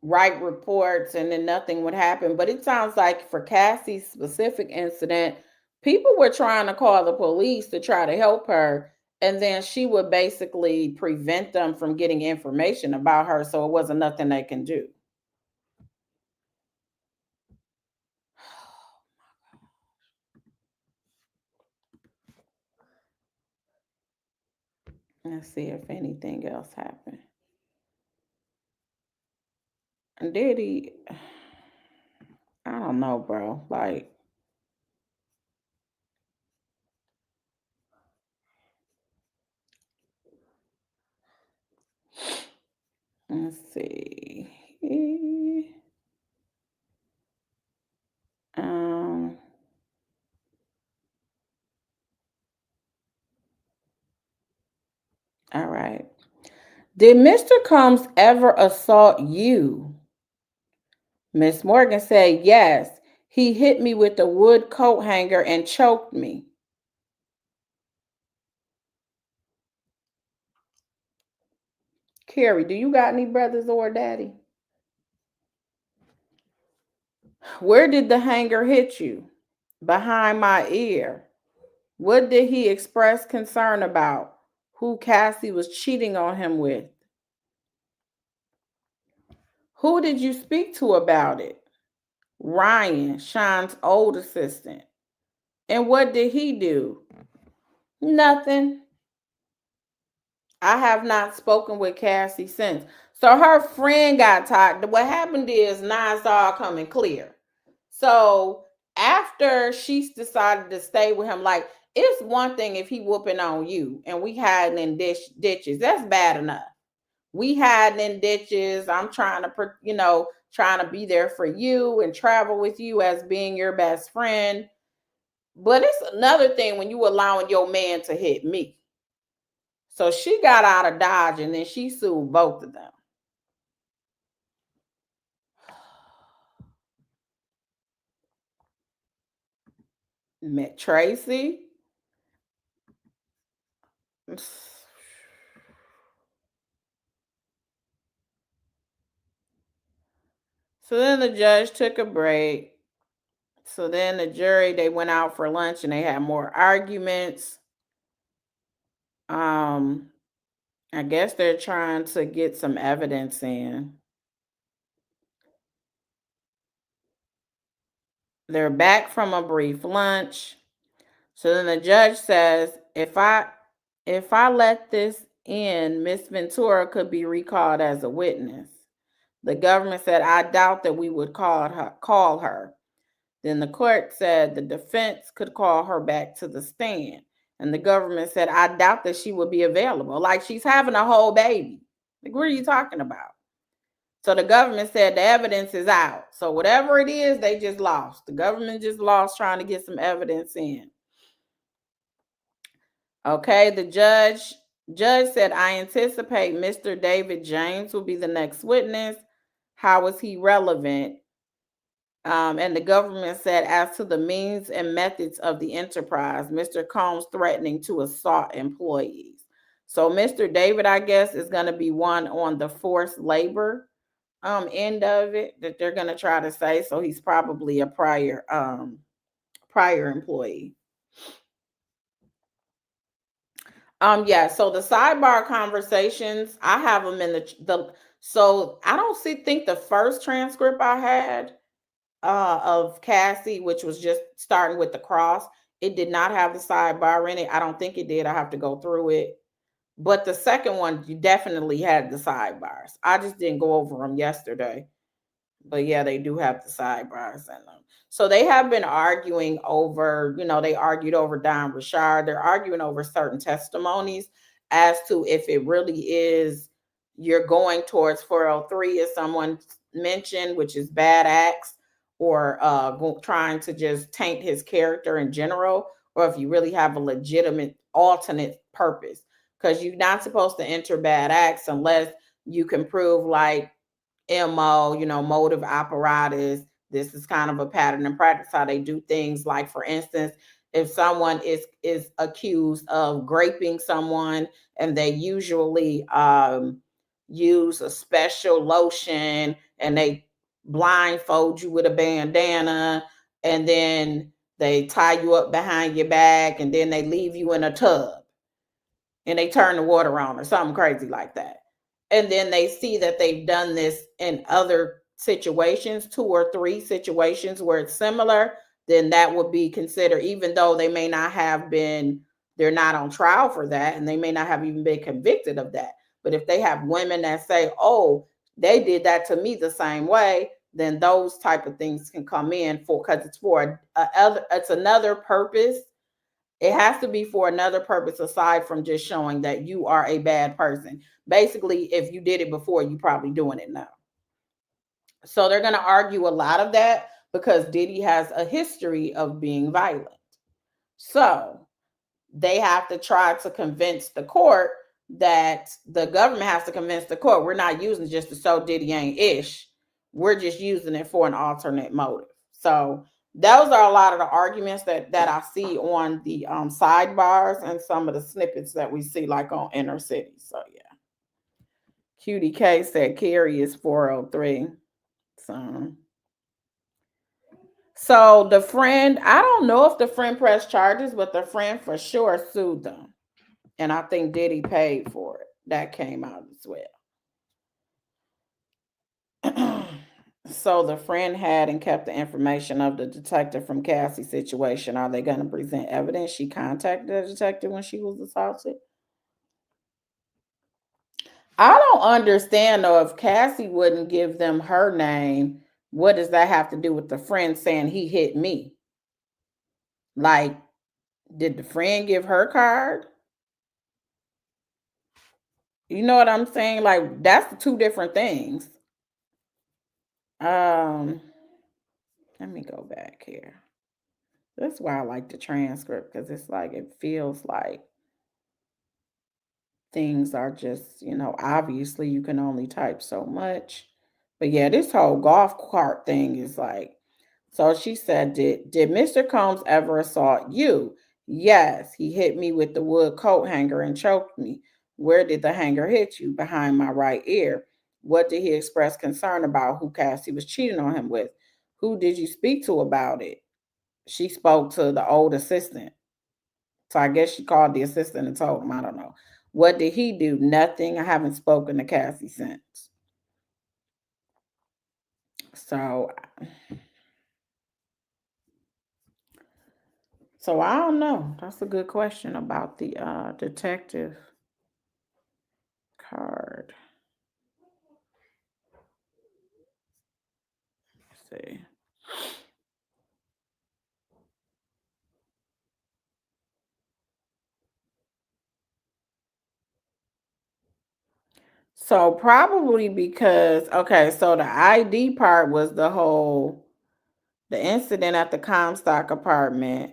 write reports and then nothing would happen. But it sounds like for Cassie's specific incident, people were trying to call the police to try to help her. And then she would basically prevent them from getting information about her. So it wasn't nothing they can do. Let's see if anything else happened. And Diddy, I don't know, bro. Like, let's see. Um, all right. Did Mr. Combs ever assault you? Miss Morgan said, yes. He hit me with the wood coat hanger and choked me. Kerry, do you got any brothers or a daddy? Where did the hanger hit you? Behind my ear. What did he express concern about? Who Cassie was cheating on him with? Who did you speak to about it? Ryan, Sean's old assistant. And what did he do? Nothing. I have not spoken with Cassie since. So her friend got tired. What happened is now it's all coming clear. So after she's decided to stay with him, like, it's one thing if he whooping on you and we hiding in ditches. That's bad enough. We hiding in ditches. I'm trying to, trying to be there for you and travel with you as being your best friend. But it's another thing when you allowing your man to hit me. So she got out of Dodge and then she sued both of them. Met Tracy. So then the judge took a break. So then the jury, they went out for lunch and they had more arguments. I guess they're trying to get some evidence in. They're back from a brief lunch. So then the judge says, if If I let this in, Miss Ventura could be recalled as a witness. The government said, I doubt that we would call her. Then the court said the defense could call her back to the stand. And the government said, I doubt that she would be available. Like, she's having a whole baby. Like, what are you talking about? So the government said the evidence is out. So whatever it is, they just lost. The government just lost trying to get some evidence in. Okay, the judge said, I anticipate Mr. David James will be the next witness. How is he relevant? And the government said, as to the means and methods of the enterprise, Mr. Combs threatening to assault employees. So Mr. David, I guess, is going to be one on the forced labor end of it that they're going to try to say. So he's probably a prior employee. Yeah, so the sidebar conversations, I have them in the so I don't think the first transcript I had of Cassie, which was just starting with the cross, it did not have the sidebar in it. I don't think it did. I have to go through it. But the second one, you definitely had the sidebars. I just didn't go over them yesterday. But yeah, they do have the sidebars in them. So they have been arguing over, they argued over Don Richard. They're arguing over certain testimonies as to if it really is you're going towards 403, as someone mentioned, which is bad acts, or trying to just taint his character in general, or if you really have a legitimate alternate purpose. Because you're not supposed to enter bad acts unless you can prove, like, MO, motive apparatus. This is kind of a pattern and practice how they do things. Like, for instance, if someone is accused of graping someone, and they usually use a special lotion, and they blindfold you with a bandana, and then they tie you up behind your back, and then they leave you in a tub, and they turn the water on, or something crazy like that. And then they see that they've done this in other situations, 2 or 3 situations where it's similar, then that would be considered, even though they may not have been, they're not on trial for that, and they may not have even been convicted of that. But if they have women that say, oh, they did that to me the same way, then those type of things can come in for, because it's for it's another purpose. It has to be for another purpose aside from just showing that you are a bad person. Basically, if you did it before, you're probably doing it now. So they're going to argue a lot of that because Diddy has a history of being violent. So they have to try to convince the court, that the government has to convince the court, we're not using it just to show Diddy ain't ish. We're just using it for an alternate motive. So those are a lot of the arguments that I see on the sidebars, and some of the snippets that we see, like, on Inner City. So yeah. Cutie K said Kerry is 403. So the friend, I don't know if the friend pressed charges, but the friend for sure sued them. And I think Diddy paid for it. That came out as well. So the friend had and kept the information of the detective from Cassie's situation. Are they going to present evidence she contacted the detective when she was assaulted? I don't understand, though, if Cassie wouldn't give them her name, what does that have to do with the friend saying he hit me? Like, did the friend give her card? You know what I'm saying? Like, that's the 2 different things. Let me go back here. That's why I like the transcript, because it's like, it feels like things are just, obviously you can only type so much. But yeah, this whole golf cart thing is like, so she said, did Mr. Combs ever assault you? Yes, he hit me with the wood coat hanger and choked me. Where did the hanger hit you? Behind my right ear. What did he express concern about? Who Cassie was cheating on him with? Who did you speak to about it? She spoke to the old assistant. So I guess she called the assistant and told him, I don't know. What did he do? Nothing. I haven't spoken to Cassie since. So So I don't know. That's a good question about the detective card. Let's see. So probably because, okay, so the ID part was the incident at the Comstock apartment.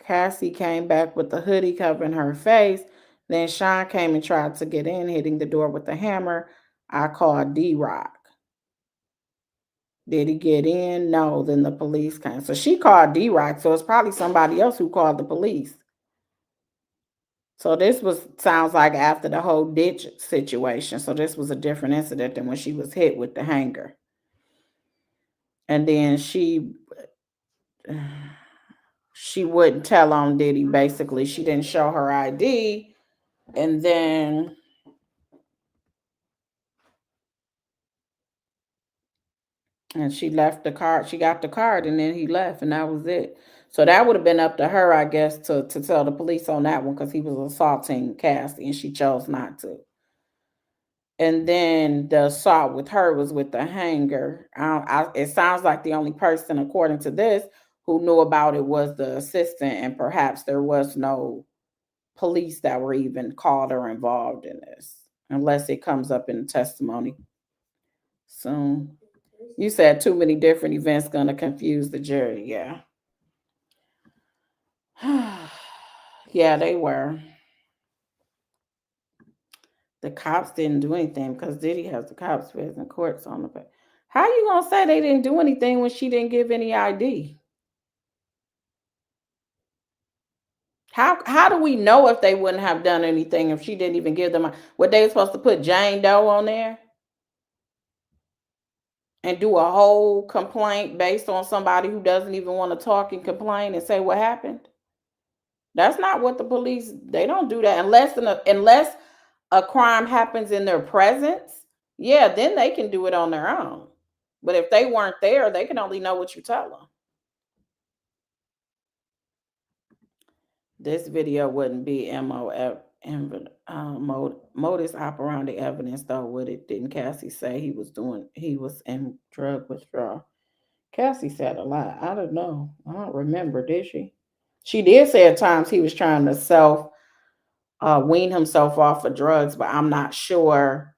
Cassie came back with the hoodie covering her face. Then Sean came and tried to get in, hitting the door with a hammer. I called D-Rock. Did he get in? No. Then the police came. So she called D-Rock. So it's probably somebody else who called the police. So this sounds like after the whole ditch situation. So this was a different incident than when she was hit with the hanger. And then she wouldn't tell on Diddy, basically. She didn't show her ID. And then she left the card. She got the card and then he left and that was it. So that would have been up to her, I guess, to tell the police on that one because he was assaulting Cassie and she chose not to. And then the assault with her was with the hanger. It sounds like the only person, according to this, who knew about it was the assistant, and perhaps there was no police that were even called or involved in this, unless it comes up in the testimony soon. You said too many different events going to confuse the jury. Yeah. Yeah, they were. The cops didn't do anything because Diddy has the cops present courts on the back. How you gonna say they didn't do anything when she didn't give any ID? How do we know if they wouldn't have done anything if she didn't even give them what they were supposed to put Jane Doe on there and do a whole complaint based on somebody who doesn't even want to talk and complain and say what happened? That's not what the police, they don't do that unless a crime happens in their presence. Yeah, then they can do it on their own. But if they weren't there, they can only know what you tell them. This video wouldn't be modus operandi evidence, though, would it? Didn't Cassie say he was in drug withdrawal? Cassie said a lot. I don't know. I don't remember, did she? She did say at times he was trying to wean himself off of drugs, but I'm not sure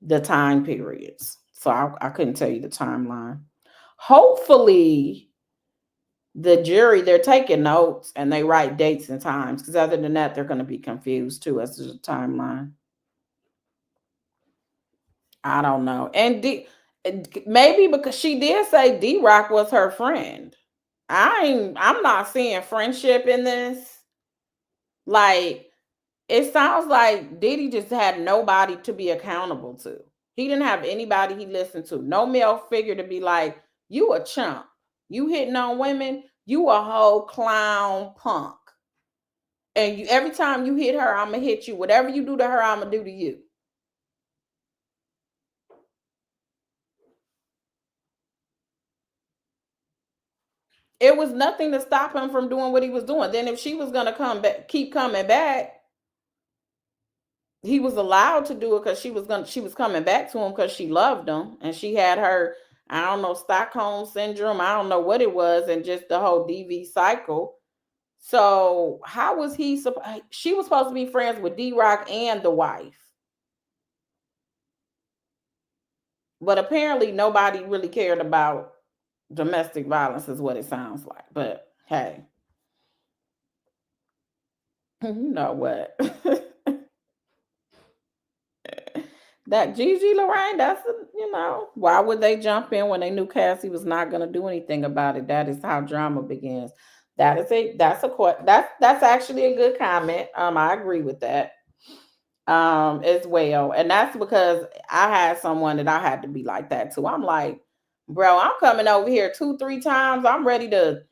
the time periods. So I couldn't tell you the timeline. Hopefully the jury, they're taking notes and they write dates and times, because other than that, they're going to be confused too as to the timeline. I don't know. And maybe because she did say D-Rock was her friend. I'm not seeing friendship in this. Like, it sounds like Diddy just had nobody to be accountable to. He didn't have anybody he listened to. No male figure to be like, you a chump. You hitting on women, you a whole clown punk. And every time you hit her, I'm going to hit you. Whatever you do to her, I'm going to do to you. It was nothing to stop him from doing what he was doing. Then if she was going to come back, keep coming back, he was allowed to do it because she was coming back to him because she loved him. And she had her, I don't know, Stockholm syndrome. I don't know what it was. And just the whole DV cycle. So how was she was supposed to be friends with D-Rock and the wife. But apparently nobody really cared about domestic violence is what it sounds like. But hey, you know what? That Gigi Lorraine, why would they jump in when they knew Cassie was not going to do anything about it? That is how drama begins. That's actually a good comment. I agree with that as well. And that's because I had someone that I had to be like that too. I'm like, bro, I'm coming over here 2-3 times. I'm ready to,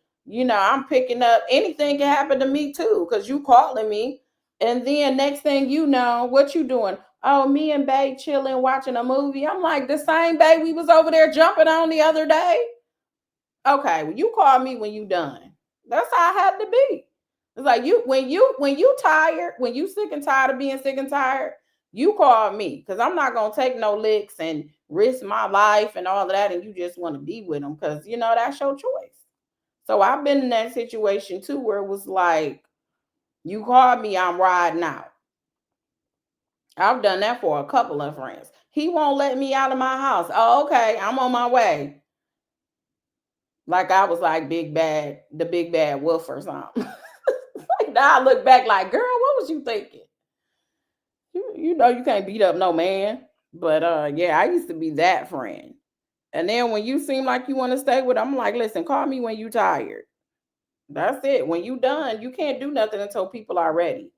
I'm picking up. Anything can happen to me too, because you calling me. And then next thing you know, what you doing? Oh, me and Bae chilling, watching a movie. I'm like, the same Bae we was over there jumping on the other day. Okay, well, you call me when you done. That's how I had to be. It's like when you tired, when you sick and tired of being sick and tired, you call me because I'm not gonna take no licks and risk my life and all of that, and you just want to be with them because that's your choice. So I've been in that situation too, where it was like, you called me, I'm riding out. I've done that for a couple of friends. He won't let me out of my house. Oh, okay, I'm on my way. Like I was like the big bad wolf or something. Like now I look back like, girl, what was you thinking? You know you can't beat up no man. But yeah, I used to be that friend. And then when you seem like you want to stay with, I'm like, listen, call me when you tired. That's it. When you done, you can't do nothing until people are ready.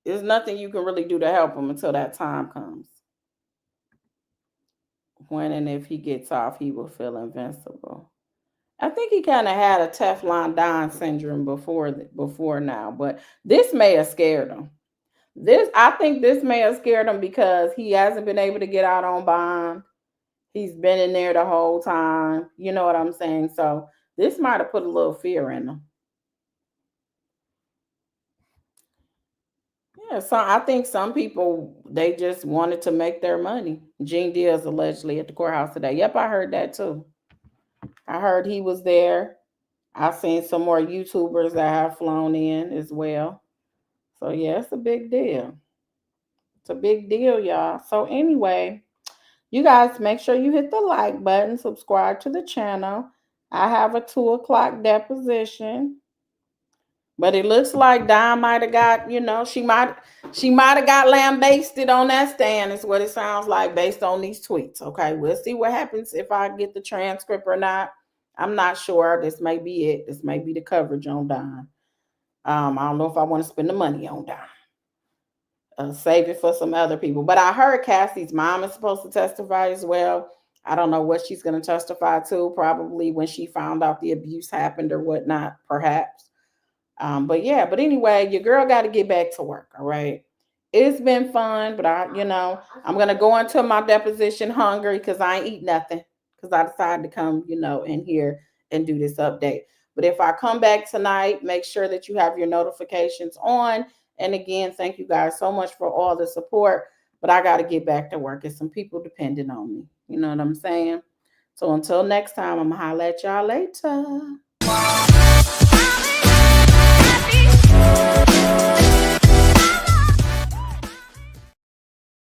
There's nothing you can really do to help them until that time comes. When and if he gets off, he will feel invincible. I think he kind of had a Teflon Don syndrome before now, but this may have scared him. I think this may have scared him because he hasn't been able to get out on bond. He's been in there the whole time. You know what I'm saying? So this might have put a little fear in him. Yeah, so I think some people, they just wanted to make their money. Gene Diaz allegedly at the courthouse today. Yep, I heard that too. I heard he was there. I've seen some more YouTubers that have flown in as well. So yeah, it's a big deal. It's a big deal, y'all. So anyway, you guys make sure you hit the like button, subscribe to the channel. I have a 2:00 deposition. But it looks like Don might have got, she might have got lambasted on that stand, is what it sounds like based on these tweets. Okay, we'll see what happens if I get the transcript or not. I'm not sure. This may be it. This may be the coverage on Don. I don't know if I want to spend the money on Don. Save it for some other people. But I heard Cassie's mom is supposed to testify as well. I don't know what she's going to testify to. Probably when she found out the abuse happened or whatnot, perhaps. But anyway, your girl got to get back to work. All right. It's been fun, but I'm going to go into my deposition hungry because I ain't eat nothing because I decided to come, in here and do this update. But if I come back tonight, make sure that you have your notifications on. And again, thank you guys so much for all the support, but I got to get back to work. There's some people depending on me. You know what I'm saying? So until next time, I'm going to holler at y'all later.